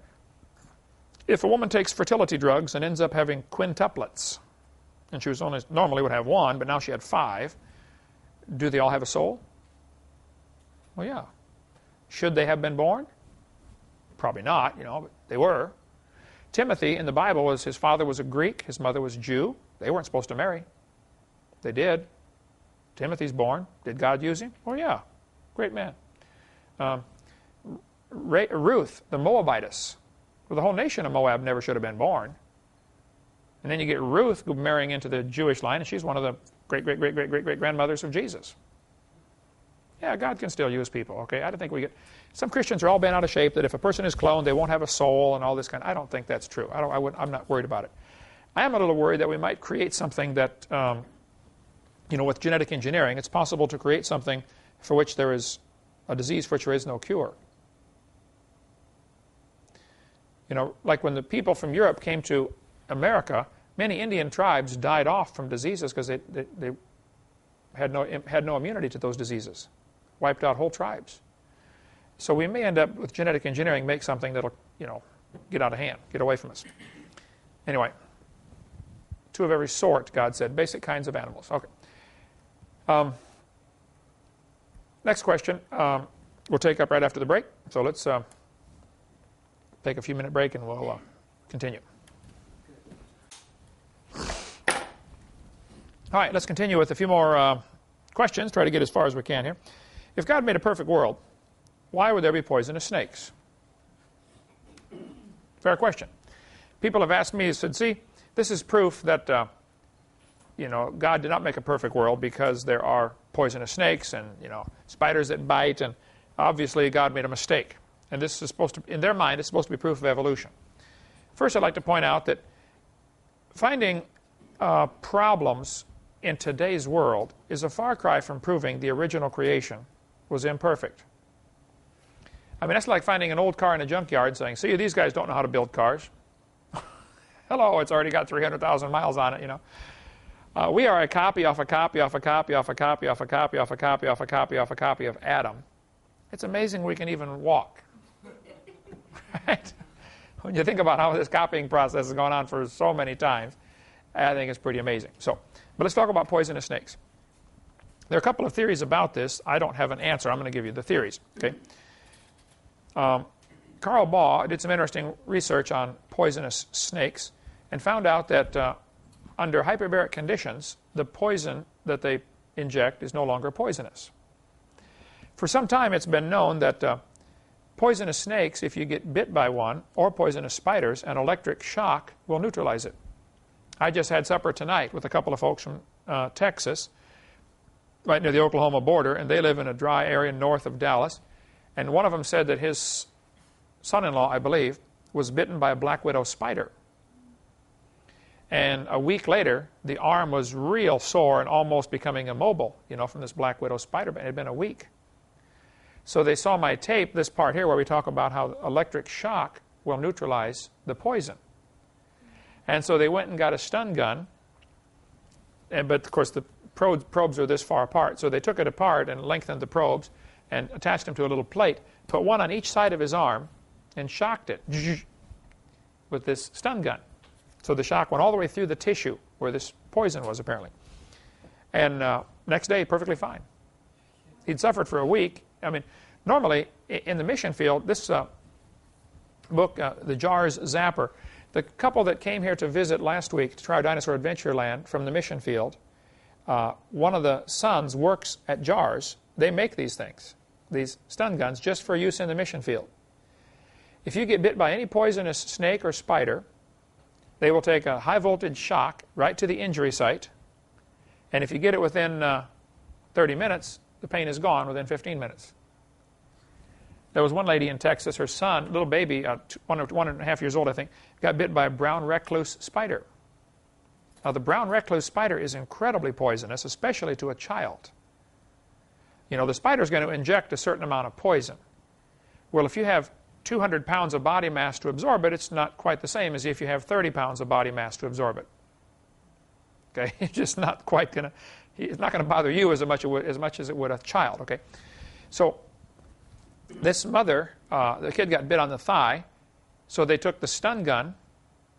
If a woman takes fertility drugs and ends up having quintuplets, and she was normally would have 1, but now she had 5, do they all have a soul? Well, yeah. Should they have been born? Probably not, but they were. Timothy in the Bible, his father was a Greek, his mother was Jew. They weren't supposed to marry. They did. Timothy's born. Did God use him? Oh, yeah. Great man. Ruth, the Moabitess. Well, the whole nation of Moab never should have been born. And then you get Ruth marrying into the Jewish line, and she's one of the great-great-great-great-great-great-grandmothers of Jesus. Yeah, God can still use people, okay? I don't think we get... Some Christians are all bent out of shape that if a person is cloned, they won't have a soul and all this kind of... I don't think that's true. I'm not worried about it. I am a little worried that we might create something that, with genetic engineering, it's possible to create something for which there is a disease for which there is no cure. Like when the people from Europe came to America, many Indian tribes died off from diseases because they had no immunity to those diseases. Wiped out whole tribes. So we may end up with genetic engineering, make something that'll, get out of hand, get away from us. Anyway, 2 of every sort, God said, basic kinds of animals. Okay. Next question we'll take up right after the break. So let's take a few minute break and we'll continue. All right, let's continue with a few more questions, try to get as far as we can here. If God made a perfect world, why would there be poisonous snakes? Fair question. People have asked me, said, see, this is proof that God did not make a perfect world because there are poisonous snakes and spiders that bite, and obviously God made a mistake. And this is supposed to, in their mind, it's supposed to be proof of evolution. First, I'd like to point out that finding problems in today's world is a far cry from proving the original creation was imperfect. I mean, that's like finding an old car in a junkyard and saying, see, these guys don't know how to build cars. Hello, it's already got 300,000 miles on it, We are a copy off a copy off a copy off a copy off a copy off a copy off a copy off a copy of Adam. It's amazing we can even walk. Right? When you think about how this copying process has gone on for so many times, I think it's pretty amazing. But let's talk about poisonous snakes. There are a couple of theories about this. I don't have an answer. I'm going to give you the theories. Okay. Carl Baugh did some interesting research on poisonous snakes and found out that under hyperbaric conditions, the poison that they inject is no longer poisonous. For some time, it's been known that poisonous snakes, if you get bit by one, or poisonous spiders, an electric shock will neutralize it. I just had supper tonight with a couple of folks from Texas, right near the Oklahoma border, and they live in a dry area north of Dallas. And one of them said that his son-in-law, I believe, was bitten by a black widow spider. And a week later, the arm was real sore and almost becoming immobile, from this black widow spider. It had been a week. So they saw my tape, this part here, where we talk about how electric shock will neutralize the poison. And so they went and got a stun gun. But, of course, the probes are this far apart. So they took it apart and lengthened the probes and attached them to a little plate, put one on each side of his arm, and shocked it with this stun gun. So the shock went all the way through the tissue where this poison was, apparently. And next day, perfectly fine. He'd suffered for a week. I mean, normally, in the mission field, this book, The Jars Zapper, the couple that came here to visit last week to try Dinosaur Adventureland from the mission field, one of the sons works at Jars. They make these things, these stun guns, just for use in the mission field. If you get bit by any poisonous snake or spider, they will take a high voltage shock right to the injury site. And if you get it within 30 minutes, the pain is gone within 15 minutes. There was one lady in Texas, her son, little baby, 1.5 years old, I think, got bit by a brown recluse spider. Now, the brown recluse spider is incredibly poisonous, especially to a child. The spider is going to inject a certain amount of poison. Well, if you have 200 pounds of body mass to absorb it, it's not quite the same as if you have 30 pounds of body mass to absorb it. Okay, it's just not quite going to, it's not going to bother you as much as it would a child. Okay, so this mother, the kid got bit on the thigh, so they took the stun gun,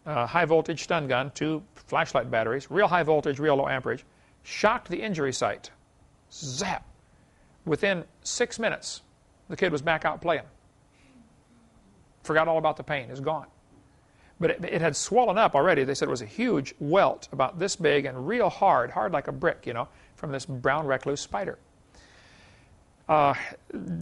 high voltage stun gun, 2 flashlight batteries, real high voltage, real low amperage, shocked the injury site. Zap! Within 6 minutes, the kid was back out playing. Forgot all about the pain. It's gone. But it had swollen up already. They said it was a huge welt about this big and real hard like a brick, from this brown recluse spider. The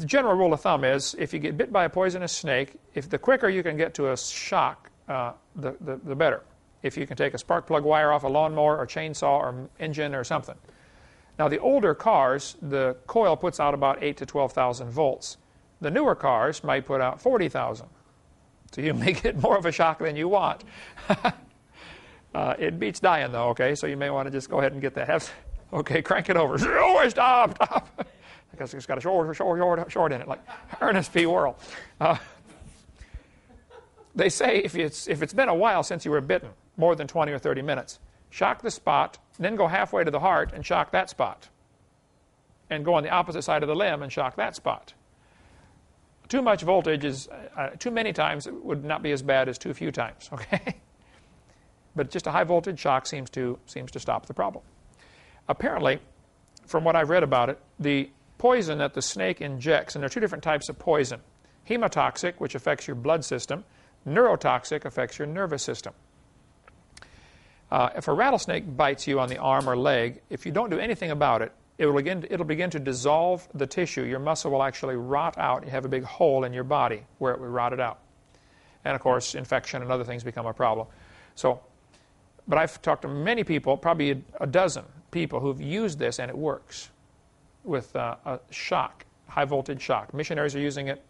general rule of thumb is if you get bit by a poisonous snake, if the quicker you can get to a shock, the better. If you can take a spark plug wire off a lawnmower or chainsaw or engine or something. Now, the older cars, the coil puts out about 8,000 to 12,000 volts. The newer cars might put out 40,000. So you may get more of a shock than you want. It beats dying, though, okay? So you may want to just go ahead and get that. Okay, crank it over. Oh, stop. I guess it's got a short in it, like Ernest P. Worrell. They say if it's been a while since you were bitten, more than 20 or 30 minutes, shock the spot, then go halfway to the heart and shock that spot. And go on the opposite side of the limb and shock that spot. Too much voltage is, too many times it would not be as bad as too few times, okay? But just a high voltage shock seems to stop the problem. Apparently, from what I've read about it, the poison that the snake injects, and there are 2 different types of poison. Hemotoxic, which affects your blood system. Neurotoxic, affects your nervous system. If a rattlesnake bites you on the arm or leg, if you don't do anything about it, it'll begin to dissolve the tissue. Your muscle will actually rot out. You have a big hole in your body where it would rot it out. And of course, infection and other things become a problem. But I've talked to many people, probably a dozen people, who've used this, and it works with a shock, high voltage shock. Missionaries are using it.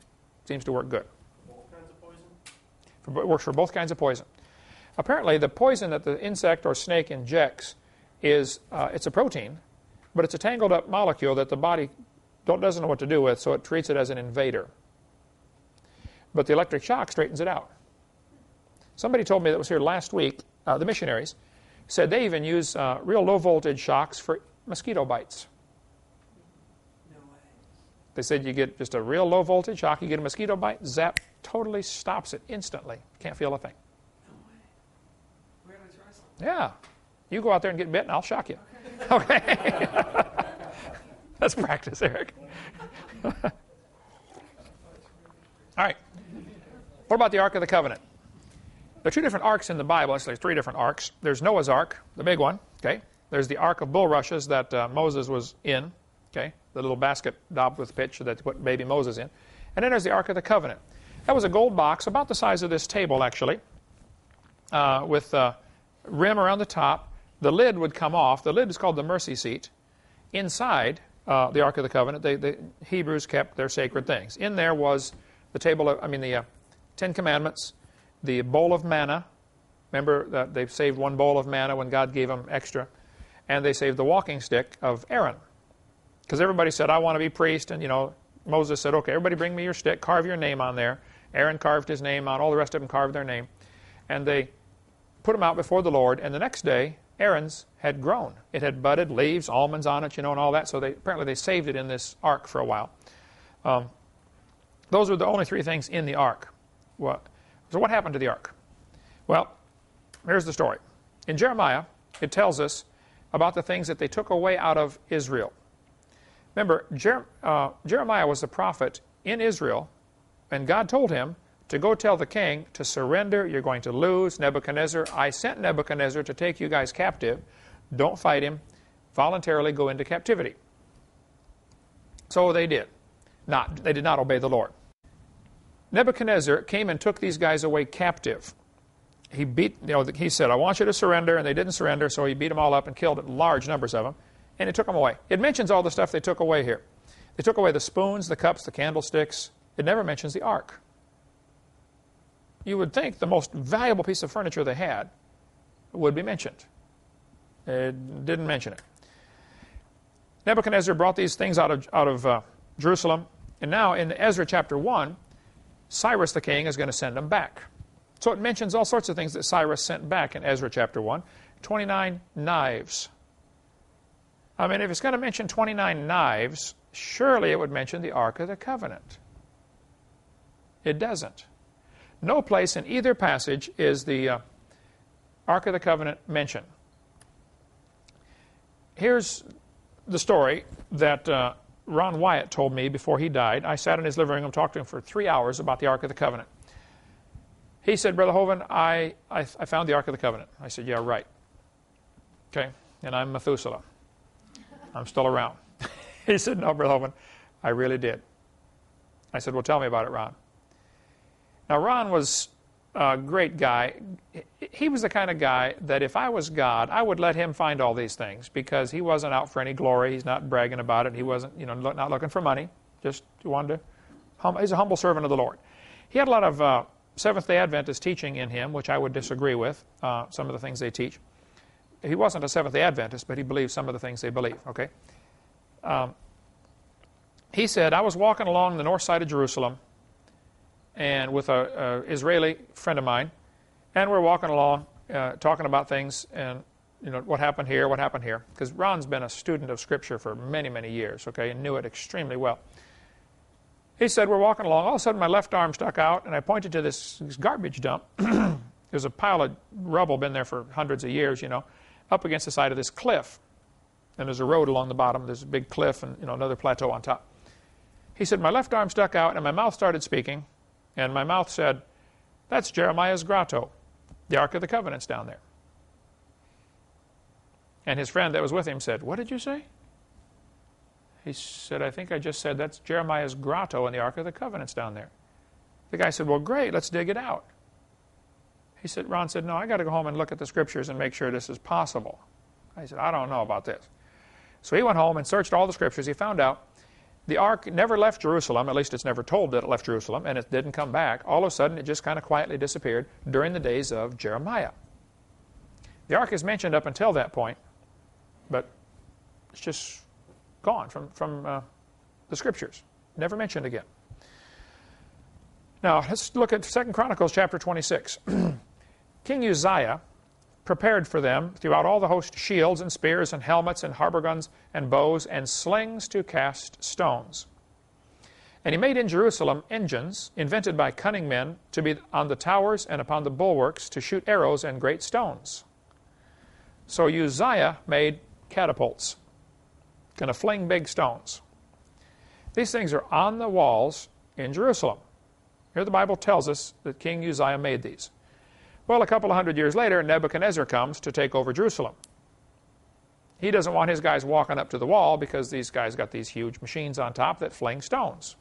Seems to work good. Both kinds of poison? It works for both kinds of poison. Apparently, the poison that the insect or snake injects is it's a protein, but it's a tangled up molecule that the body doesn't know what to do with, so it treats it as an invader. But the electric shock straightens it out. Somebody told me that was here last week, the missionaries, said they even use real low voltage shocks for mosquito bites. No way. They said you get just a real low voltage shock, you get a mosquito bite, zap, totally stops it instantly. Can't feel a thing. No way. We gotta try something. Yeah. You go out there and get bit and I'll shock you. Okay. Let's practice, Eric. All right. What about the Ark of the Covenant? There are two different arks in the Bible. Actually, there's three different arks. There's Noah's Ark, the big one. Okay. There's the Ark of Bulrushes that Moses was in. Okay. The little basket daubed with pitch that they put baby Moses in. And then there's the Ark of the Covenant. That was a gold box about the size of this table, actually, with rim around the top. The lid would come off. The lid is called the mercy seat. Inside the Ark of the Covenant, the Hebrews kept their sacred things. In there was the the Ten Commandments, the bowl of manna. Remember that they saved one bowl of manna when God gave them extra. And they saved the walking stick of Aaron. Because everybody said, I want to be priest. And, Moses said, okay, everybody bring me your stick, carve your name on there. Aaron carved his name on, all the rest of them carved their name. And they put them out before the Lord. And the next day, Aaron's had grown. It had budded, leaves, almonds on it, and all that. So apparently they saved it in this ark for a while. Those were the only three things in the ark. So what happened to the ark? Well, here's the story. In Jeremiah, it tells us about the things that they took away out of Israel. Remember, Jeremiah was the prophet in Israel, and God told him to go tell the king to surrender. You're going to lose. Nebuchadnezzar, I sent Nebuchadnezzar to take you guys captive. Don't fight him. Voluntarily go into captivity. So they did. They did not obey the Lord. Nebuchadnezzar came and took these guys away captive. He said, I want you to surrender, and they didn't surrender, so he beat them all up and killed large numbers of them, and he took them away. It mentions all the stuff they took away here. They took away the spoons, the cups, the candlesticks. It never mentions the ark. You would think the most valuable piece of furniture they had would be mentioned. It didn't mention it. Nebuchadnezzar brought these things out of Jerusalem, and now in Ezra chapter 1, Cyrus the king is going to send them back. So it mentions all sorts of things that Cyrus sent back in Ezra chapter 1. 29 knives. I mean, if it's going to mention 29 knives, surely it would mention the Ark of the Covenant. It doesn't. No place in either passage is the Ark of the Covenant mentioned. Here's the story that Ron Wyatt told me before he died. I sat in his living room and talked to him for 3 hours about the Ark of the Covenant. He said, Brother Hovind, I found the Ark of the Covenant. I said, yeah, right. Okay, and I'm Methuselah. I'm still around. He said, no, Brother Hovind, I really did. I said, well, tell me about it, Ron. Now, Ron was a great guy. He was the kind of guy that if I was God, I would let him find all these things because he wasn't out for any glory. He's not bragging about it. He wasn't, not looking for money. Just wanted to, he's a humble servant of the Lord. He had a lot of Seventh-day Adventist teaching in him, which I would disagree with, some of the things they teach. He wasn't a Seventh-day Adventist, but he believed some of the things they believe, okay? He said, I was walking along the north side of Jerusalem and with an Israeli friend of mine, and we're walking along talking about things and, what happened here, because Ron's been a student of Scripture for many, many years, okay, and knew it extremely well. He said, we're walking along. All of a sudden, my left arm stuck out, and I pointed to this garbage dump. There's a pile of rubble been there for hundreds of years, up against the side of this cliff. And there's a road along the bottom. There's a big cliff and, another plateau on top. He said, my left arm stuck out, and my mouth started speaking. And my mouth said, That's Jeremiah's grotto. The Ark of the Covenant's down there. And his friend that was with him said, what did you say? He said, I think I just said that's Jeremiah's grotto and the Ark of the Covenant's down there. The guy said, well, great, let's dig it out. Ron said, no, I got to go home and look at the scriptures and make sure this is possible. I said, I don't know about this. So he went home and searched all the scriptures. He found out the ark never left Jerusalem, at least it's never told that it left Jerusalem, and it didn't come back. All of a sudden, it just kind of quietly disappeared during the days of Jeremiah. The ark is mentioned up until that point, but it's just gone from the scriptures. Never mentioned again. Now, let's look at 2 Chronicles chapter 26. King Uzziah prepared for them throughout all the host shields and spears and helmets and harbor guns and bows and slings to cast stones. And he made in Jerusalem engines invented by cunning men to be on the towers and upon the bulwarks to shoot arrows and great stones. So Uzziah made catapults, going to fling big stones. These things are on the walls in Jerusalem. Here the Bible tells us that King Uzziah made these. Well, a couple of hundred years later, Nebuchadnezzar comes to take over Jerusalem. He doesn't want his guys walking up to the wall because these guys got these huge machines on top that fling stones.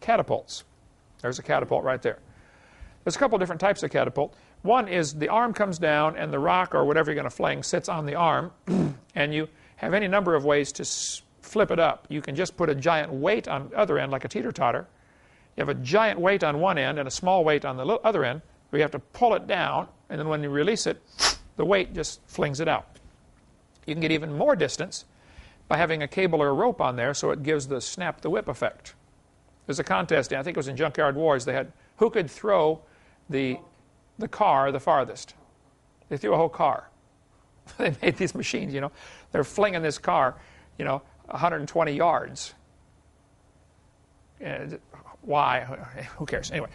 Catapults. There's a catapult right there. There's a couple different types of catapult. One is the arm comes down and the rock or whatever you're going to fling sits on the arm, and you have any number of ways to flip it up. You can just put a giant weight on the other end like a teeter-totter. You have a giant weight on one end and a small weight on the other end, where you have to pull it down, and then when you release it, the weight just flings it out. You can get even more distance by having a cable or a rope on there so it gives the snap the whip effect. There's a contest, I think it was in Junkyard Wars, they had who could throw the car the farthest. They threw a whole car. They made these machines, they're flinging this car, 120 yards. Why? Who cares? Anyway,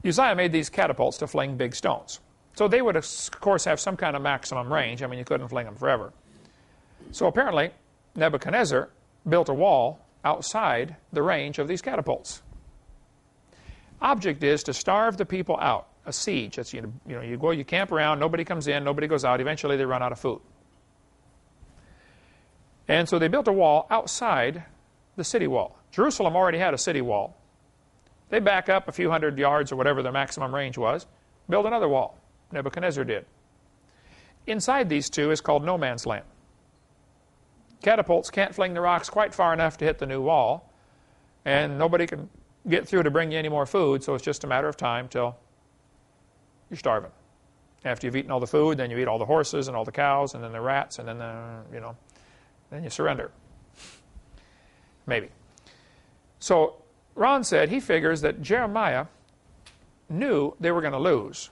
Uzziah made these catapults to fling big stones. So they would, of course, have some kind of maximum range. I mean, you couldn't fling them forever. So apparently, Nebuchadnezzar built a wall outside the range of these catapults. Object is to starve the people out. A siege. That's, you go, you camp around, nobody comes in, nobody goes out. Eventually, they run out of food. And so they built a wall outside the city wall. Jerusalem already had a city wall. They back up a few hundred yards or whatever their maximum range was, build another wall. Nebuchadnezzar did. Inside these two is called no man's land. Catapults can't fling the rocks quite far enough to hit the new wall, and nobody can get through to bring you any more food, so it's just a matter of time till you're starving. After you've eaten all the food, then you eat all the horses and all the cows, and then the rats, and then then you surrender. Maybe. So Ron said he figures that Jeremiah knew they were going to lose.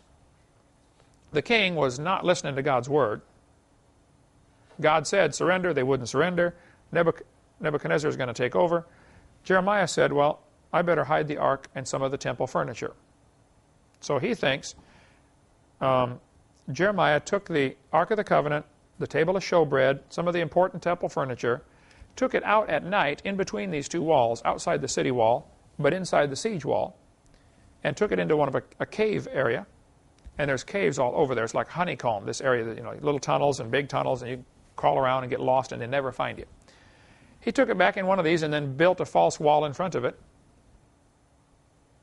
The king was not listening to God's word. God said surrender, they wouldn't surrender. Nebuchadnezzar is going to take over. Jeremiah said, well, I better hide the ark and some of the temple furniture. So he thinks Jeremiah took the Ark of the Covenant, the table of showbread, some of the important temple furniture, took it out at night in between these two walls, outside the city wall, but inside the siege wall, and took it into one of a cave area. And there's caves all over there. It's like honeycomb, this area, little tunnels and big tunnels, and you crawl around and get lost and they never find you. He took it back in one of these and then built a false wall in front of it.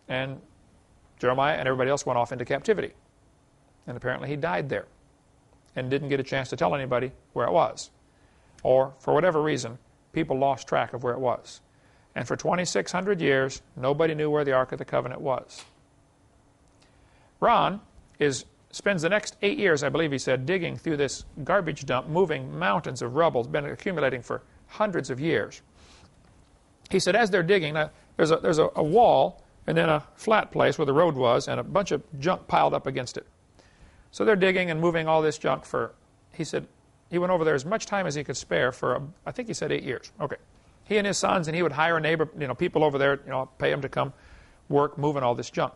And Jeremiah and everybody else went off into captivity. And apparently he died there and didn't get a chance to tell anybody where it was. Or, for whatever reason, people lost track of where it was. And for 2,600 years, nobody knew where the Ark of the Covenant was. Ron spends the next 8 years, I believe he said, digging through this garbage dump, moving mountains of rubble. It's been accumulating for hundreds of years. He said, as they're digging, there's a wall and then a flat place where the road was and a bunch of junk piled up against it. So they're digging and moving all this junk for, he said, he went over there as much time as he could spare for, I think he said 8 years. Okay. He and his sons, and he would hire a neighbor, people over there, pay them to come work moving all this junk.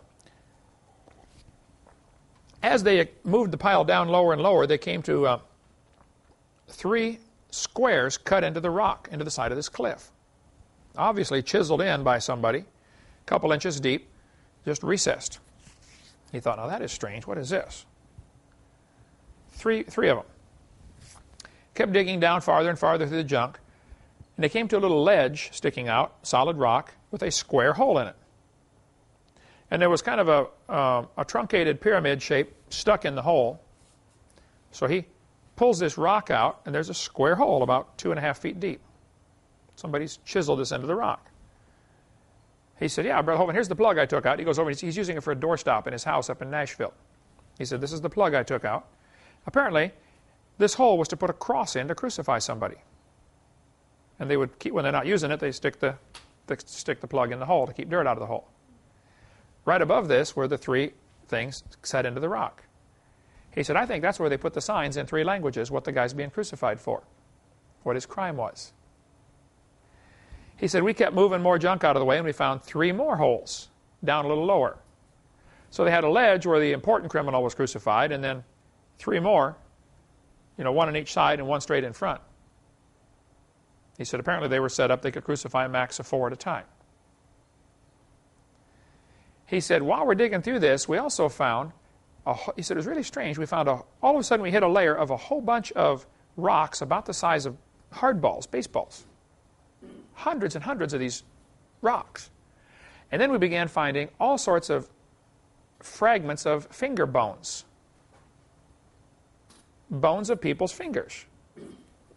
As they moved the pile down lower and lower, they came to 3 squares cut into the rock, into the side of this cliff. Obviously chiseled in by somebody, a couple inches deep, just recessed. He thought, now that is strange. What is this? Three of them. Kept digging down farther and farther through the junk, and they came to a little ledge sticking out, solid rock, with a square hole in it. And there was kind of a truncated pyramid shape stuck in the hole. So he pulls this rock out, and there's a square hole about 2.5 feet deep. Somebody's chiseled this into the rock. He said, yeah, Brother Hovind, here's the plug I took out. He goes over, he's using it for a doorstop in his house up in Nashville. He said, this is the plug I took out. Apparently, this hole was to put a cross in to crucify somebody. And they would keep, when they're not using it, they stick the plug in the hole to keep dirt out of the hole. Right above this were the 3 things set into the rock. He said, I think that's where they put the signs in 3 languages, what the guy's being crucified for, what his crime was. He said, we kept moving more junk out of the way, and we found 3 more holes down a little lower. So they had a ledge where the important criminal was crucified, and then 3 more, 1 on each side and 1 straight in front. He said, apparently they were set up, they could crucify a max of 4 at a time. He said, while we're digging through this, we also found, he said, it was really strange. We found, all of a sudden we hit a layer of a whole bunch of rocks about the size of hardballs, baseballs. Hundreds and hundreds of these rocks. And then we began finding all sorts of fragments of finger bones. Bones of people's fingers.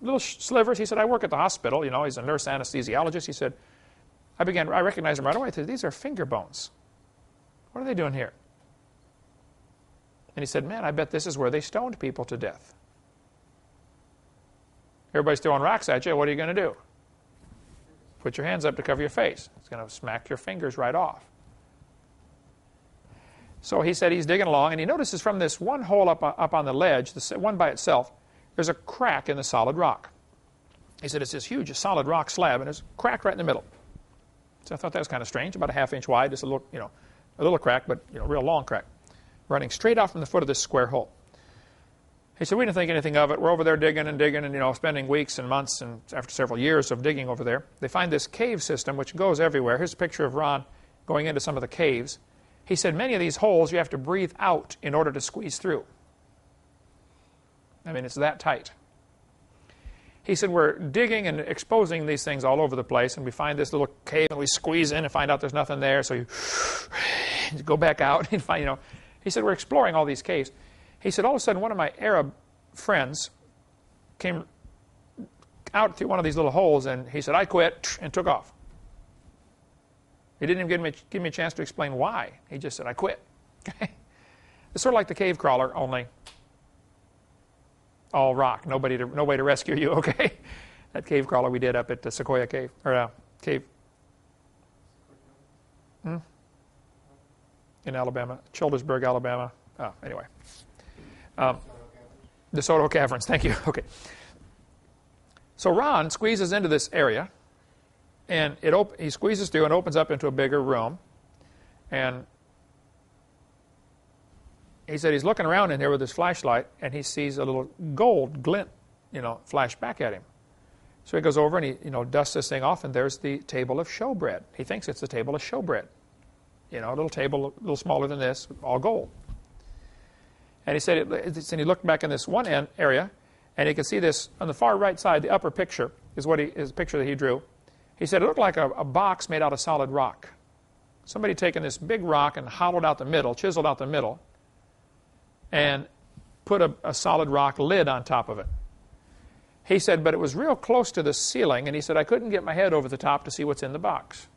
Little slivers. He said, I work at the hospital. He's a nurse anesthesiologist. He said, I recognized them right away. I said, these are finger bones. What are they doing here? And he said, man, I bet this is where they stoned people to death. Everybody's throwing rocks at you. What are you going to do? Put your hands up to cover your face. It's going to smack your fingers right off. So he said he's digging along, and he notices from this one hole up on the ledge, the one by itself, there's a crack in the solid rock. He said it's this huge solid rock slab, and there's a crack right in the middle. So I thought that was kind of strange, about a ½ inch wide, just a little crack, but real long crack, running straight out from the foot of this square hole. He said, we didn't think anything of it. We're over there digging and spending weeks and months, and after several years of digging over there, they find this cave system which goes everywhere. Here's a picture of Ron going into some of the caves. He said, many of these holes you have to breathe out in order to squeeze through. I mean, it's that tight. He said, we're digging and exposing these things all over the place, and we find this little cave, and we squeeze in and find out there's nothing there, so you go back out and find, He said, we're exploring all these caves. He said, all of a sudden, one of my Arab friends came out through one of these little holes, and he said, I quit, and took off. He didn't even give me a chance to explain why. He just said, I quit. It's sort of like the cave crawler, only all rock, no way to rescue you, okay? That cave crawler we did up at the Sequoia Cave, or Cave in Alabama, Childersburg, Alabama. Oh, anyway. The Soto Caverns, thank you. Okay. So Ron squeezes into this area, and he squeezes through and opens up into a bigger room. And he said he's looking around in there with his flashlight, and he sees a little gold glint, flash back at him. So he goes over and he, dusts this thing off, and there's the table of showbread. He thinks it's the table of showbread. A little table, a little smaller than this, all gold. And he said, and he looked back in this one end area, and he could see this on the far right side. The upper picture is his picture that he drew. He said it looked like a box made out of solid rock. Somebody taken this big rock and hollowed out the middle, chiseled out the middle, and put a solid rock lid on top of it. He said, but it was real close to the ceiling, and he said, I couldn't get my head over the top to see what's in the box.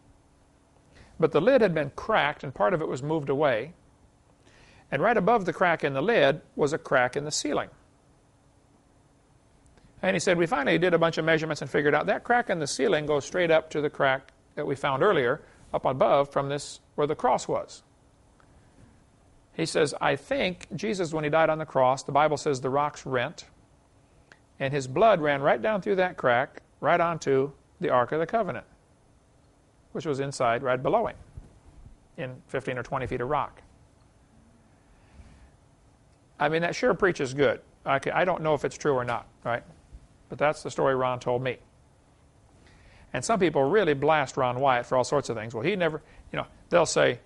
But the lid had been cracked, and part of it was moved away. And right above the crack in the lid was a crack in the ceiling. And he said, we finally did a bunch of measurements and figured out that crack in the ceiling goes straight up to the crack that we found earlier, up above from this, where the cross was. He says, I think Jesus, when he died on the cross, the Bible says the rocks rent, and his blood ran right down through that crack, right onto the Ark of the Covenant, which was inside, right below him, in 15 or 20 feet of rock. I mean, that sure preaches good. I don't know if it's true or not, right? But that's the story Ron told me. And some people really blast Ron Wyatt for all sorts of things. Well, he never, they'll say,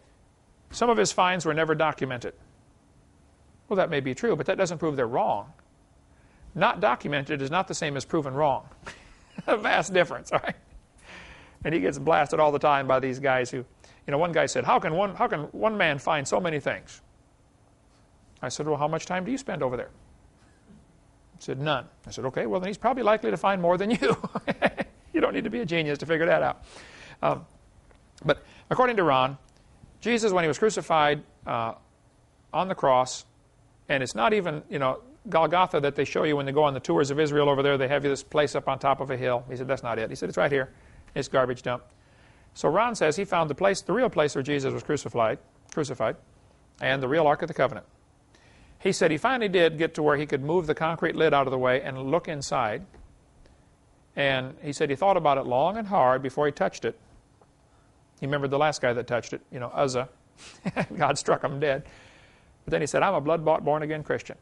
some of his finds were never documented. Well, that may be true, but that doesn't prove they're wrong. Not documented is not the same as proven wrong. A vast difference, all right? And he gets blasted all the time by these guys who, one guy said, how can one man find so many things? I said, well, how much time do you spend over there? He said, none. I said, okay, well, then he's probably likely to find more than you. You don't need to be a genius to figure that out. But according to Ron, Jesus, when he was crucified on the cross, and it's not even, Golgotha that they show you when they go on the tours of Israel over there, they have you this place up on top of a hill. He said, that's not it. He said, it's right here. It's garbage dump. So Ron says he found the real place where Jesus was crucified, and the real Ark of the Covenant. He said he finally did get to where he could move the concrete lid out of the way and look inside. And he said he thought about it long and hard before he touched it. He remembered the last guy that touched it, Uzzah. God struck him dead. But then he said, I'm a blood-bought, born-again Christian.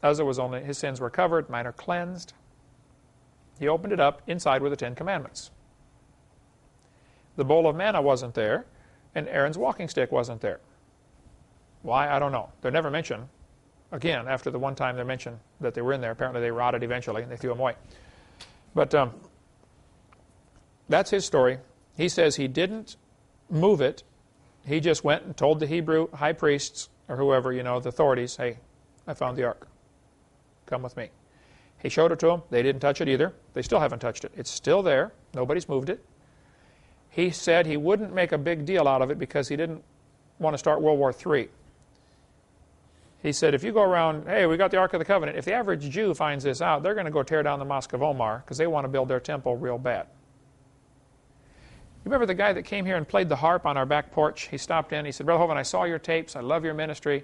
Uzzah his sins were covered, mine are cleansed. He opened it up. Inside were the 10 Commandments. The bowl of manna wasn't there, and Aaron's walking stick wasn't there. Why? I don't know. They're never mentioned. Again, after the one time they're mentioned that they were in there, apparently they rotted eventually, and they threw them away. But that's his story. He says he didn't move it. He just went and told the Hebrew high priests, or whoever, the authorities, hey, I found the ark. Come with me. He showed it to them. They didn't touch it either. They still haven't touched it. It's still there. Nobody's moved it. He said he wouldn't make a big deal out of it because he didn't want to start World War III. He said, if you go around, hey, we got the Ark of the Covenant, if the average Jew finds this out, they're going to go tear down the Mosque of Omar because they want to build their temple real bad. You remember the guy that came here and played the harp on our back porch? He stopped in. He said, Brother Hovind, I saw your tapes. I love your ministry.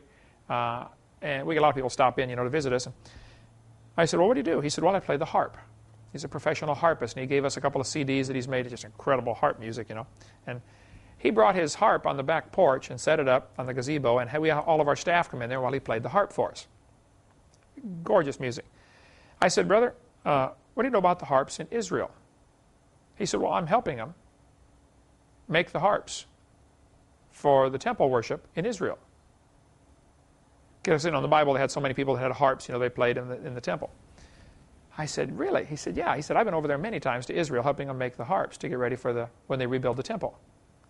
And we get a lot of people stop in, to visit us. And I said, well, what do you do? He said, well, I play the harp. He's a professional harpist, and he gave us a couple of CDs that he's made. It's just incredible harp music, And he brought his harp on the back porch and set it up on the gazebo, and we had all of our staff come in there while he played the harp for us. Gorgeous music. I said, brother, what do you know about the harps in Israel? He said, well, I'm helping them make the harps for the temple worship in Israel. Because, in the Bible, they had so many people that had harps, they played in the temple. I said, really? He said, yeah. He said, I've been over there many times to Israel helping them make the harps to get ready for when they rebuild the temple.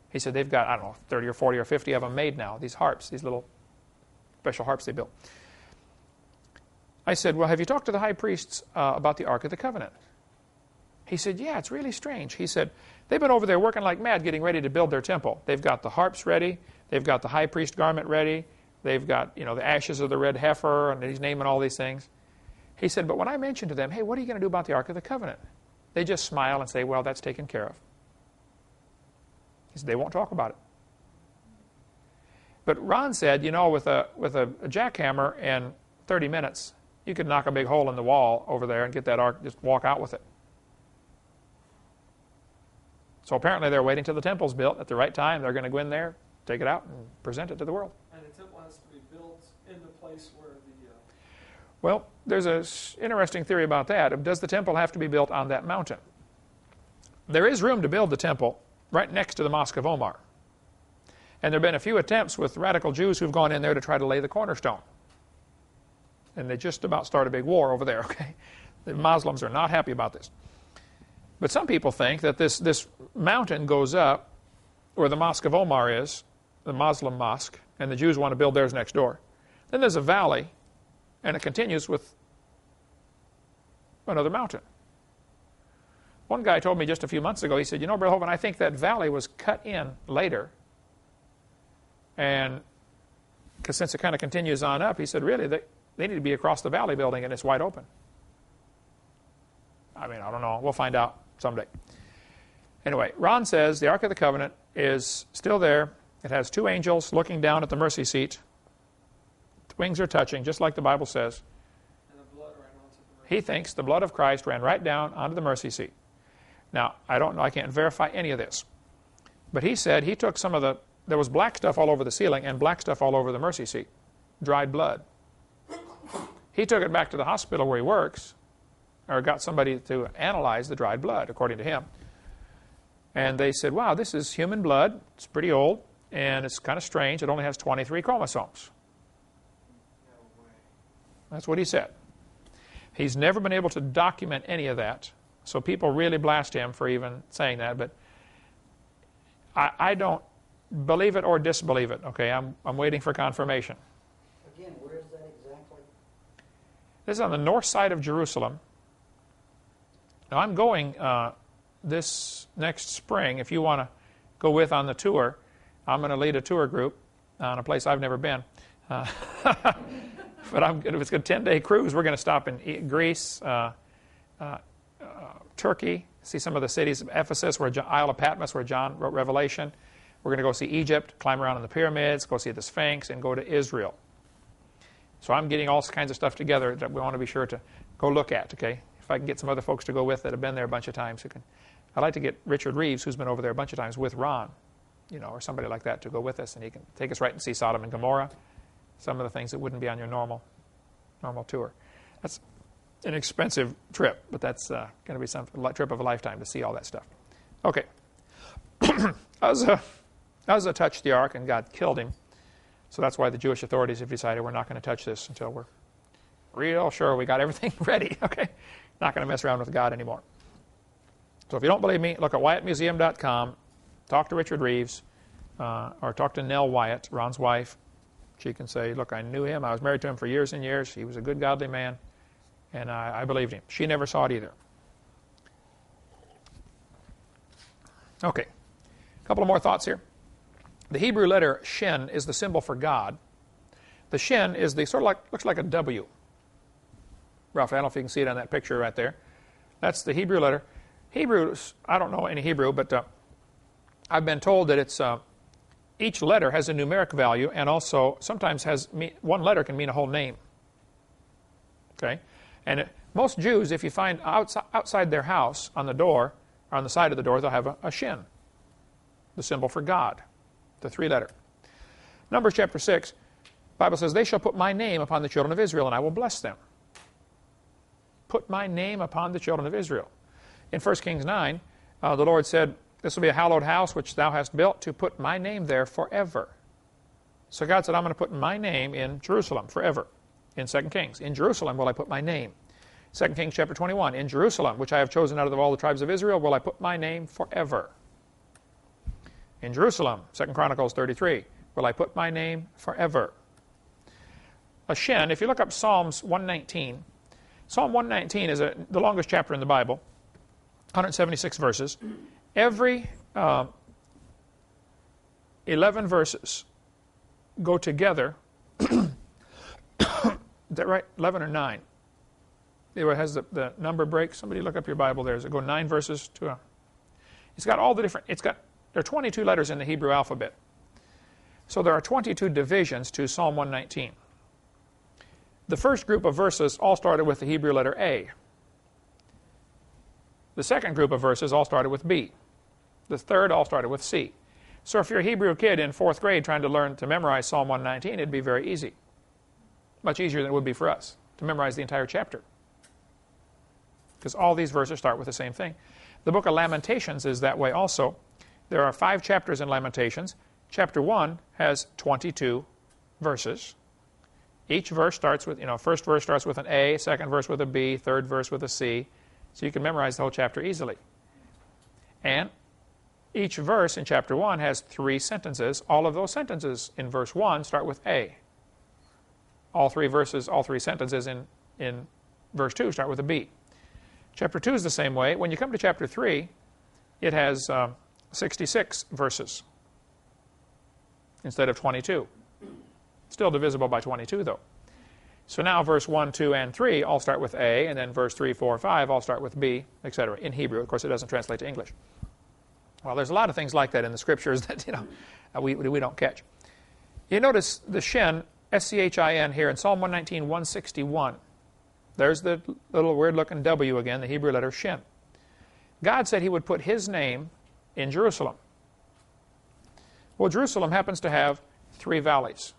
He said, they've got, 30 or 40 or 50 of them made now, these harps, these little special harps they built. I said, well, have you talked to the high priests about the Ark of the Covenant? He said, yeah, it's really strange. He said, they've been over there working like mad getting ready to build their temple. They've got the harps ready. They've got the high priest garment ready. They've got, the ashes of the red heifer, and he's naming all these things. He said, but when I mentioned to them, hey, what are you going to do about the Ark of the Covenant? They just smile and say, well, that's taken care of. He said, they won't talk about it. But Ron said, with a jackhammer in 30 minutes, you could knock a big hole in the wall over there and get that ark, just walk out with it. So apparently they're waiting till the temple's built. At the right time, they're going to go in there, take it out, and present it to the world. And the temple has to be built in the place where the... Well, there's an interesting theory about that. Does the temple have to be built on that mountain? There is room to build the temple right next to the Mosque of Omar. And there have been a few attempts with radical Jews who've gone in there to try to lay the cornerstone. And they just about start a big war over there, okay? The Muslims are not happy about this. But some people think that this mountain goes up where the Mosque of Omar is, the Muslim mosque, and the Jews want to build theirs next door. Then there's a valley, and it continues with another mountain. One guy told me just a few months ago, he said, Brother Hovind, I think that valley was cut in later. And because since it kind of continues on up, he said, really, they need to be across the valley building, and it's wide open. I don't know. We'll find out someday. Anyway, Ron says the Ark of the Covenant is still there. It has 2 angels looking down at the mercy seat. The wings are touching, just like the Bible says. And the blood ran onto the mercy. He thinks the blood of Christ ran right down onto the mercy seat. Now, I don't know. I can't verify any of this. But he said he took some of there was black stuff all over the ceiling and black stuff all over the mercy seat. Dried blood. He took it back to the hospital where he works, or got somebody to analyze the dried blood, according to him. And they said, wow, this is human blood. It's pretty old, and it's kind of strange. It only has 23 chromosomes. Yeah, That's what he said. He's never been able to document any of that, so people really blast him for even saying that, but I don't believe it or disbelieve it. Okay, I'm waiting for confirmation. Again, where is that exactly? This is on the north side of Jerusalem. Now I'm going this next spring. If you want to go with on the tour, I'm going to lead a tour group on a place I've never been. But it's a 10-day cruise. We're going to stop in Greece, Turkey, see some of the cities of Ephesus, Isle of Patmos, where John wrote Revelation. We're going to go see Egypt, climb around in the pyramids, go see the Sphinx, and go to Israel. So I'm getting all kinds of stuff together that we want to be sure to go look at, okay? If I can get some other folks to go with that have been there a bunch of times. I'd like to get Richard Reeves, who's been over there a bunch of times, with Ron, or somebody like that to go with us, and he can take us right and see Sodom and Gomorrah, some of the things that wouldn't be on your normal tour. That's an expensive trip, but that's going to be some trip of a lifetime to see all that stuff. Okay. Uzzah touched the ark, and God killed him. So that's why the Jewish authorities have decided we're not going to touch this until we're real sure we got everything ready. Okay, not going to mess around with God anymore. So if you don't believe me, look at WyattMuseum.com, talk to Richard Reeves, or talk to Nell Wyatt, Ron's wife. She can say, look, I knew him. I was married to him for years and years. He was a good, godly man, and I believed him. She never saw it either. Okay, a couple of more thoughts here. The Hebrew letter shin is the symbol for God. The shin is the looks like a W. Roughly, I don't know if you can see it on that picture right there. That's the Hebrew letter. Hebrews, I don't know any Hebrew, but I've been told that it's each letter has a numeric value, and also sometimes one letter can mean a whole name. Okay, and most Jews, if you find outside their house on the door, or on the side of the door, they'll have a shin, the symbol for God. The 3-letter. Numbers chapter 6, the Bible says, they shall put my name upon the children of Israel, and I will bless them. Put my name upon the children of Israel. In 1 Kings 9, the Lord said, this will be a hallowed house which thou hast built to put my name there forever. So God said, I'm going to put my name in Jerusalem forever. In 2 Kings, in Jerusalem will I put my name. 2 Kings chapter 21, in Jerusalem, which I have chosen out of all the tribes of Israel, will I put my name forever. In Jerusalem, 2 Chronicles 33, will I put my name forever. A shin, if you look up Psalms 119, Psalm 119 is the longest chapter in the Bible, 176 verses. Every 11 verses go together. Is that right? 11 or 9? It has the number break. Somebody look up your Bible there. Does it go 9 verses to a... It's got all the different... There are 22 letters in the Hebrew alphabet. So there are 22 divisions to Psalm 119. The first group of verses all started with the Hebrew letter A. The second group of verses all started with B. The third all started with C. So if you're a Hebrew kid in 4th grade trying to learn to memorize Psalm 119, it'd be very easy. Much easier than it would be for us to memorize the entire chapter. Because all these verses start with the same thing. The book of Lamentations is that way also. There are 5 chapters in Lamentations. Chapter 1 has 22 verses. Each verse starts with, first verse starts with an A, second verse with a B, third verse with a C. So you can memorize the whole chapter easily. And each verse in chapter 1 has 3 sentences. All of those sentences in verse 1 start with A. All 3 sentences in verse 2 start with a B. Chapter 2 is the same way. When you come to chapter 3, it has 66 verses instead of 22. Still divisible by 22, though. So now verse 1, 2, and 3 all start with A, and then verse 3, 4, 5 all start with B, etc. in Hebrew. Of course, it doesn't translate to English. Well, there's a lot of things like that in the Scriptures that we don't catch. You notice the shin, S-C-H-I-N, here in Psalm 119, 161. There's the little weird-looking W again, the Hebrew letter shin. God said he would put his name in Jerusalem. Well, Jerusalem happens to have 3 valleys.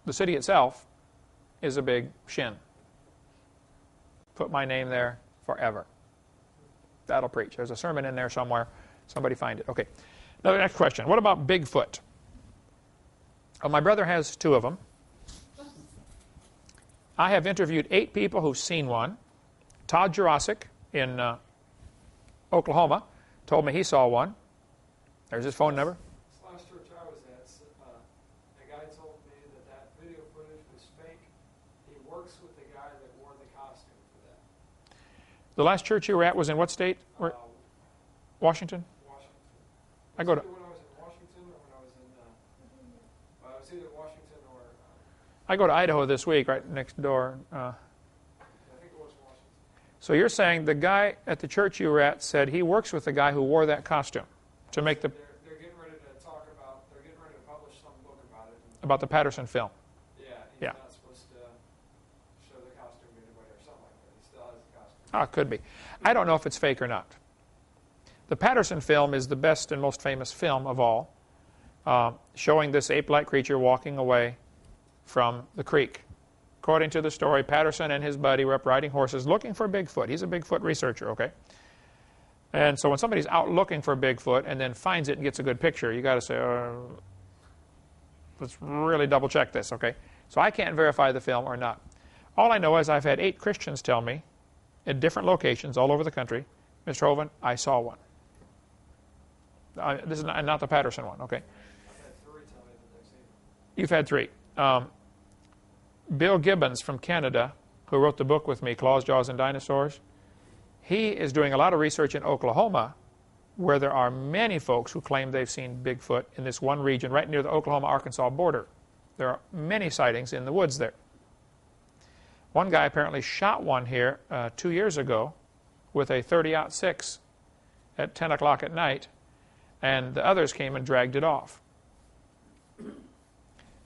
The city itself is a big shin. Put my name there forever. That'll preach. There's a sermon in there somewhere. Somebody find it. Okay. Now the next question. What about Bigfoot? Well, my brother has 2 of them. I have interviewed 8 people who've seen one. Todd Jurasic in Oklahoma told me he saw one. There's his phone number. This last church I was at, a guy told me that video footage was fake. He works with the guy that wore the costume for that. The last church you were at was in what state? Washington? Washington. I go to. When I was in Washington or when I was in, I was either Washington or. I go to Idaho this week, right next door. I think it was Washington. So you're saying the guy at the church you were at said he works with the guy who wore that costume to make the. They're getting ready to talk about. They're getting ready to publish some book about it. About the Patterson film. Yeah. He's not supposed to show the costume to anybody or something like that. He still has the costume. Ah, it could be. I don't know if it's fake or not. The Patterson film is the best and most famous film of all, showing this ape-like creature walking away from the creek. According to the story, Patterson and his buddy were up riding horses looking for Bigfoot. He's a Bigfoot researcher, okay? And so when somebody's out looking for Bigfoot and then finds it and gets a good picture, you got to say, let's really double check this, okay? So I can't verify the film or not. All I know is I've had 8 Christians tell me at different locations all over the country, Mr. Hovind, I saw one. This is not the Patterson one, okay? I've had 3 tell me that they've seen it. You've had 3. Bill Gibbons from Canada, who wrote the book with me, Claws, Jaws, and Dinosaurs, he is doing a lot of research in Oklahoma where there are many folks who claim they've seen Bigfoot in this one region right near the Oklahoma-Arkansas border. There are many sightings in the woods there. One guy apparently shot one here 2 years ago with a .30-06 at 10 o'clock at night, and the others came and dragged it off.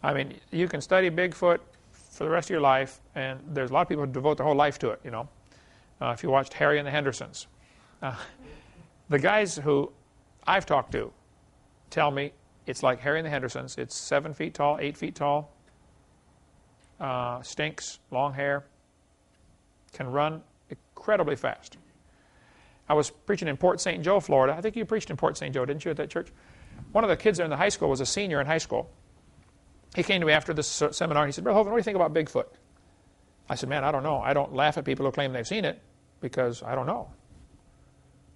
I mean, you can study Bigfoot for the rest of your life, and there's a lot of people who devote their whole life to it, you know. If you watched Harry and the Hendersons. The guys who I've talked to tell me it's like Harry and the Hendersons. It's 7 feet tall, 8 feet tall, stinks, long hair, can run incredibly fast. I was preaching in Port St. Joe, Florida. I think you preached in Port St. Joe, didn't you, at that church? One of the kids there in the high school was a senior in high school. He came to me after this seminar and he said, Brother Hovind, what do you think about Bigfoot? I said, man, I don't know. I don't laugh at people who claim they've seen it because I don't know.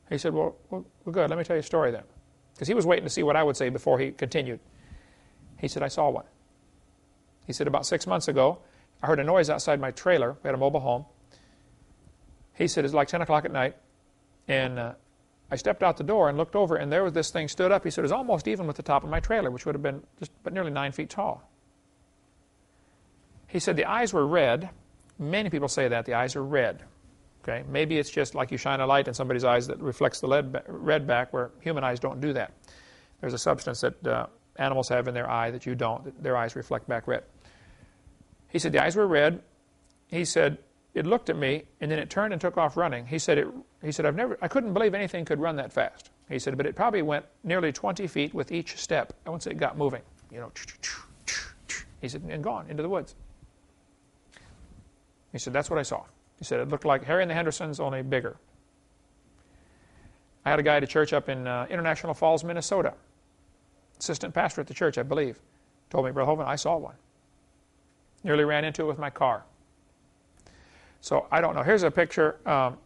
He said, well, good. Let me tell you a story then. Because he was waiting to see what I would say before he continued. He said, I saw one. He said, about 6 months ago, I heard a noise outside my trailer. We had a mobile home. He said, it's like 10 o'clock at night. And I stepped out the door and looked over, and there was this thing stood up. He said, it was almost even with the top of my trailer, which would have been just but nearly 9 feet tall. He said the eyes were red. Many people say that. The eyes are red. Okay? Maybe it's just like you shine a light in somebody's eyes that reflects the red back, where human eyes don't do that. There's a substance that animals have in their eye that you don't. Their eyes reflect back red. He said the eyes were red. He said it looked at me, and then it turned and took off running. He said I couldn't believe anything could run that fast. He said, but it probably went nearly 20 feet with each step once it got moving. You know, he said, and gone into the woods. He said, that's what I saw. He said, it looked like Harry and the Hendersons, only bigger. I had a guy at a church up in International Falls, Minnesota. Assistant pastor at the church, I believe. Told me, Brother Hovind, I saw one. Nearly ran into it with my car. So I don't know. Here's a picture.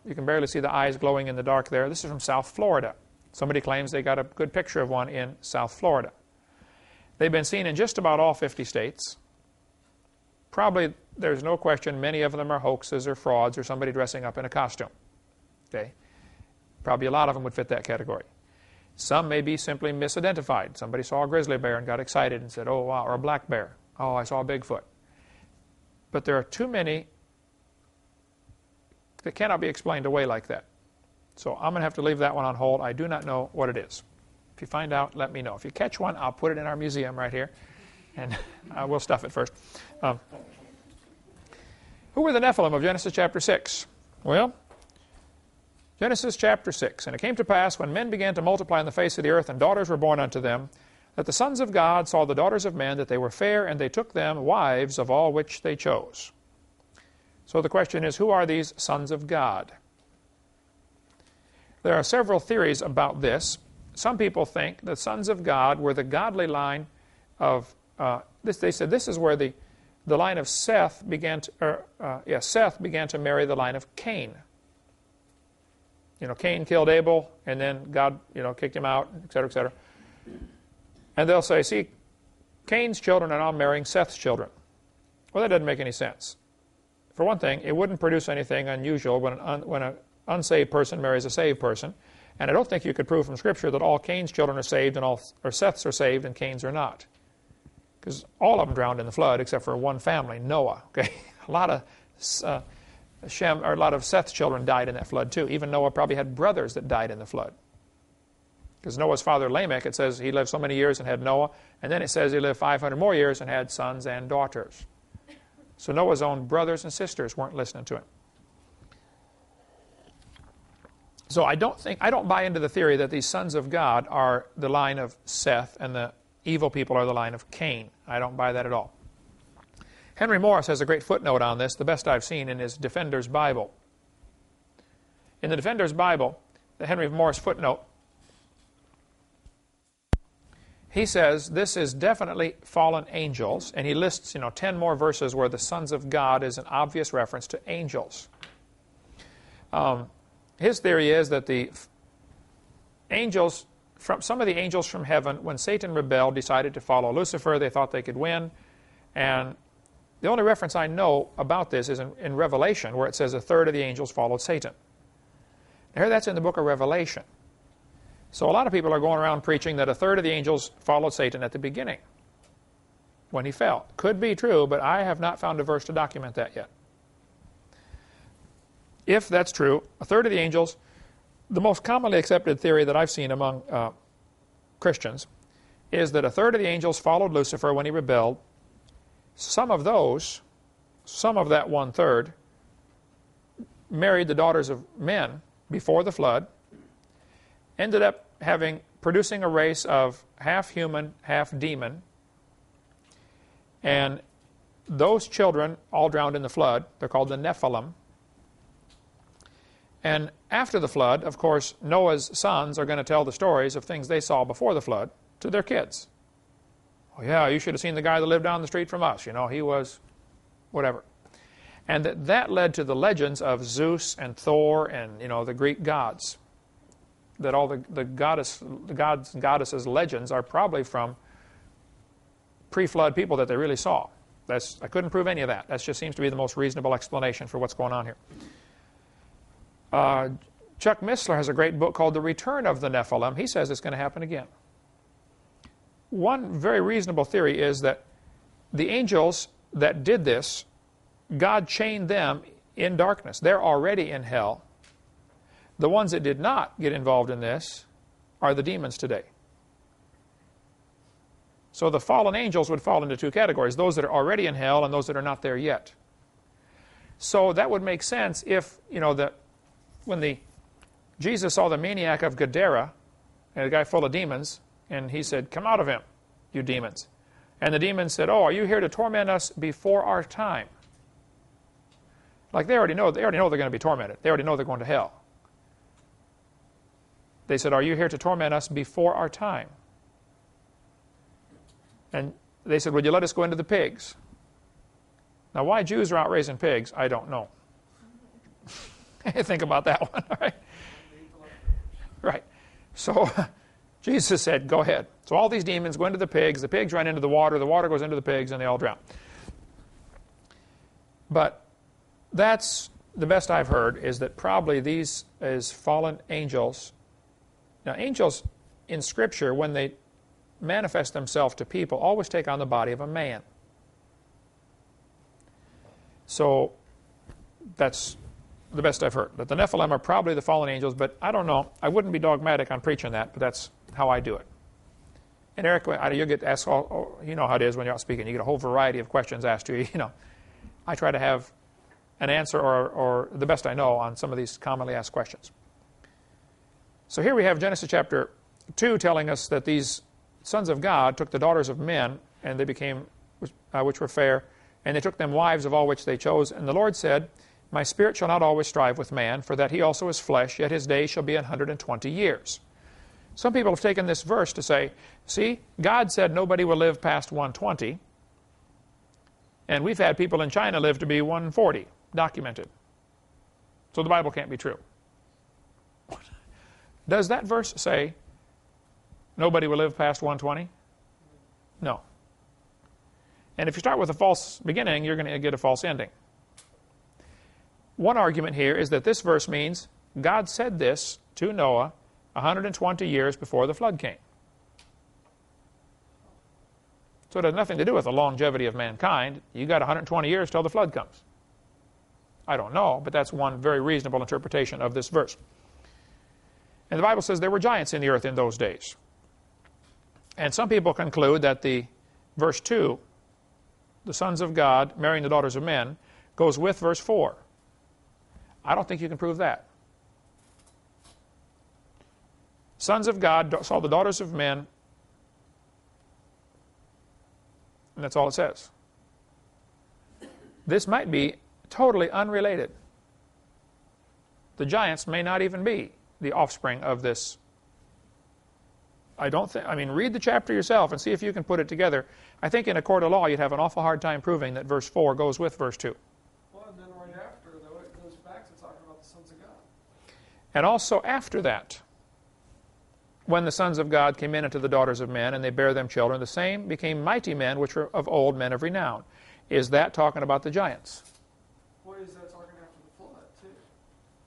You can barely see the eyes glowing in the dark there. This is from South Florida. Somebody claims they got a good picture of one in South Florida. They've been seen in just about all 50 states. Probably, there's no question, many of them are hoaxes or frauds or somebody dressing up in a costume. Okay? Probably a lot of them would fit that category. Some may be simply misidentified. Somebody saw a grizzly bear and got excited and said, oh, wow, or a black bear. Oh, I saw a Bigfoot. But there are too many that cannot be explained away like that. So I'm going to have to leave that one on hold. I do not know what it is. If you find out, let me know. If you catch one, I'll put it in our museum right here, and we'll stuff it first. Who were the Nephilim of Genesis chapter 6? Well, Genesis chapter 6. And it came to pass, when men began to multiply on the face of the earth, and daughters were born unto them, that the sons of God saw the daughters of men, that they were fair, and they took them wives of all which they chose. So the question is, who are these sons of God? There are several theories about this. Some people think the sons of God were the godly line of, they said this is where the the line of Seth began to marry the line of Cain. Cain killed Abel, and then God, kicked him out, etc., etc. And they'll say, see, Cain's children are now marrying Seth's children. Well, that doesn't make any sense. For one thing, it wouldn't produce anything unusual when an unsaved person marries a saved person. And I don't think you could prove from Scripture that all Cain's children are saved and all Seth's are saved and Cain's are not. Because all of them drowned in the flood except for one family, Noah. Okay, a lot of Seth's children died in that flood too. Even Noah probably had brothers that died in the flood. Because Noah's father Lamech, it says he lived so many years and had Noah, and then it says he lived 500 more years and had sons and daughters. So Noah's own brothers and sisters weren't listening to him. So I don't buy into the theory that these sons of God are the line of Seth and the evil people are the line of Cain. I don't buy that at all. Henry Morris has a great footnote on this, the best I've seen in his Defender's Bible. In the Defender's Bible, the Henry Morris footnote, he says this is definitely fallen angels, and he lists 10 more verses where the sons of God is an obvious reference to angels. His theory is that the angels, some of the angels from heaven, when Satan rebelled, decided to follow Lucifer. They thought they could win. And the only reference I know about this is in Revelation, where it says a third of the angels followed Satan. Now, here that's in the book of Revelation. So a lot of people are going around preaching that a third of the angels followed Satan at the beginning when he fell. Could be true, but I have not found a verse to document that yet. If that's true, a third of the angels, the most commonly accepted theory that I've seen among Christians is that a third of the angels followed Lucifer when he rebelled. Some of that one-third, married the daughters of men before the flood, ended up producing a race of half human, half demon, and those children all drowned in the flood. They're called the Nephilim. And after the flood, of course, Noah's sons are going to tell the stories of things they saw before the flood to their kids. Oh yeah, you should have seen the guy that lived down the street from us. He was whatever. And that led to the legends of Zeus and Thor and, the Greek gods. That all the gods and goddesses' legends are probably from pre-flood people that they really saw. I couldn't prove any of that. That just seems to be the most reasonable explanation for what's going on here. Chuck Missler has a great book called The Return of the Nephilim. He says it's going to happen again. One very reasonable theory is that the angels that did this, God chained them in darkness. They're already in hell. The ones that did not get involved in this are the demons today. So the fallen angels would fall into two categories, those that are already in hell and those that are not there yet. So that would make sense if, when Jesus saw the maniac of Gadara, and a guy full of demons, and he said, "Come out of him, you demons." And the demons said, "Oh, are you here to torment us before our time?" Like they already know they're going to be tormented. They already know they're going to hell. They said, "Are you here to torment us before our time?" And they said, "Would you let us go into the pigs?" Now, why Jews are out raising pigs, I don't know. Think about that one, all right? Right. So Jesus said, "Go ahead." So all these demons go into the pigs run into the water goes into the pigs, and they all drown. But that's the best I've heard, is that probably these is fallen angels. Now, angels in Scripture, when they manifest themselves to people, always take on the body of a man. So that's the best I've heard. That the Nephilim are probably the fallen angels, but I don't know. I wouldn't be dogmatic on preaching that, but that's how I do it. And Eric, you'll get asked all, you know how it is when you're out speaking. You get a whole variety of questions asked to you. I try to have an answer or the best I know on some of these commonly asked questions. So here we have Genesis chapter 2 telling us that these sons of God took the daughters of men, and they became, which were fair, and they took them wives of all which they chose. And the Lord said, "My spirit shall not always strive with man, for that he also is flesh, yet his days shall be 120 years. Some people have taken this verse to say, see, God said nobody will live past 120. And we've had people in China live to be 140, documented. So the Bible can't be true. Does that verse say nobody will live past 120? No. And if you start with a false beginning, you're going to get a false ending. One argument here is that this verse means God said this to Noah 120 years before the flood came. So it has nothing to do with the longevity of mankind. You got 120 years till the flood comes. I don't know, but that's one very reasonable interpretation of this verse. And the Bible says there were giants in the earth in those days. And some people conclude that the verse 2, the sons of God marrying the daughters of men, goes with verse 4. I don't think you can prove that. Sons of God saw the daughters of men, and that's all it says. This might be totally unrelated. The giants may not even be the offspring of this. I mean, read the chapter yourself and see if you can put it together. I think in a court of law you'd have an awful hard time proving that verse 4 goes with verse 2. Well, and then right after, though, it goes back to talking about the sons of God. And also after that, when the sons of God came in unto the daughters of men, and they bare them children, the same became mighty men, which were of old, men of renown. Is that talking about the giants? What is that talking after the flood, too?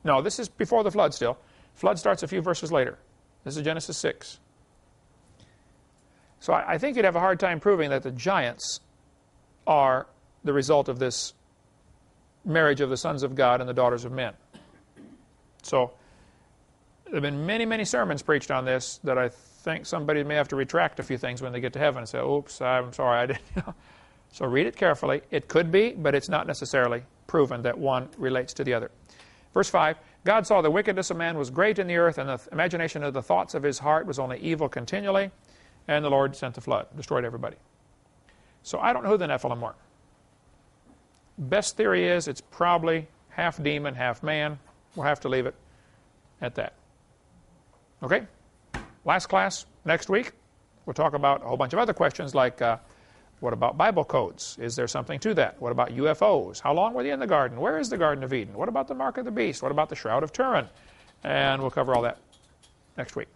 No, this is before the flood still. Flood starts a few verses later. This is Genesis 6. So I think you'd have a hard time proving that the giants are the result of this marriage of the sons of God and the daughters of men. So there have been many, many sermons preached on this that I think somebody may have to retract a few things when they get to heaven and say, oops, I'm sorry, I didn't. So read it carefully. It could be, but it's not necessarily proven that one relates to the other. Verse 5, God saw the wickedness of man was great in the earth, and the imagination of the thoughts of his heart was only evil continually. And the Lord sent the flood, destroyed everybody. So I don't know who the Nephilim were. Best theory is it's probably half demon, half man. We'll have to leave it at that. Okay? Last class next week. We'll talk about a whole bunch of other questions like what about Bible codes? Is there something to that? What about UFOs? How long were they in the garden? Where is the Garden of Eden? What about the mark of the beast? What about the Shroud of Turin? And we'll cover all that next week.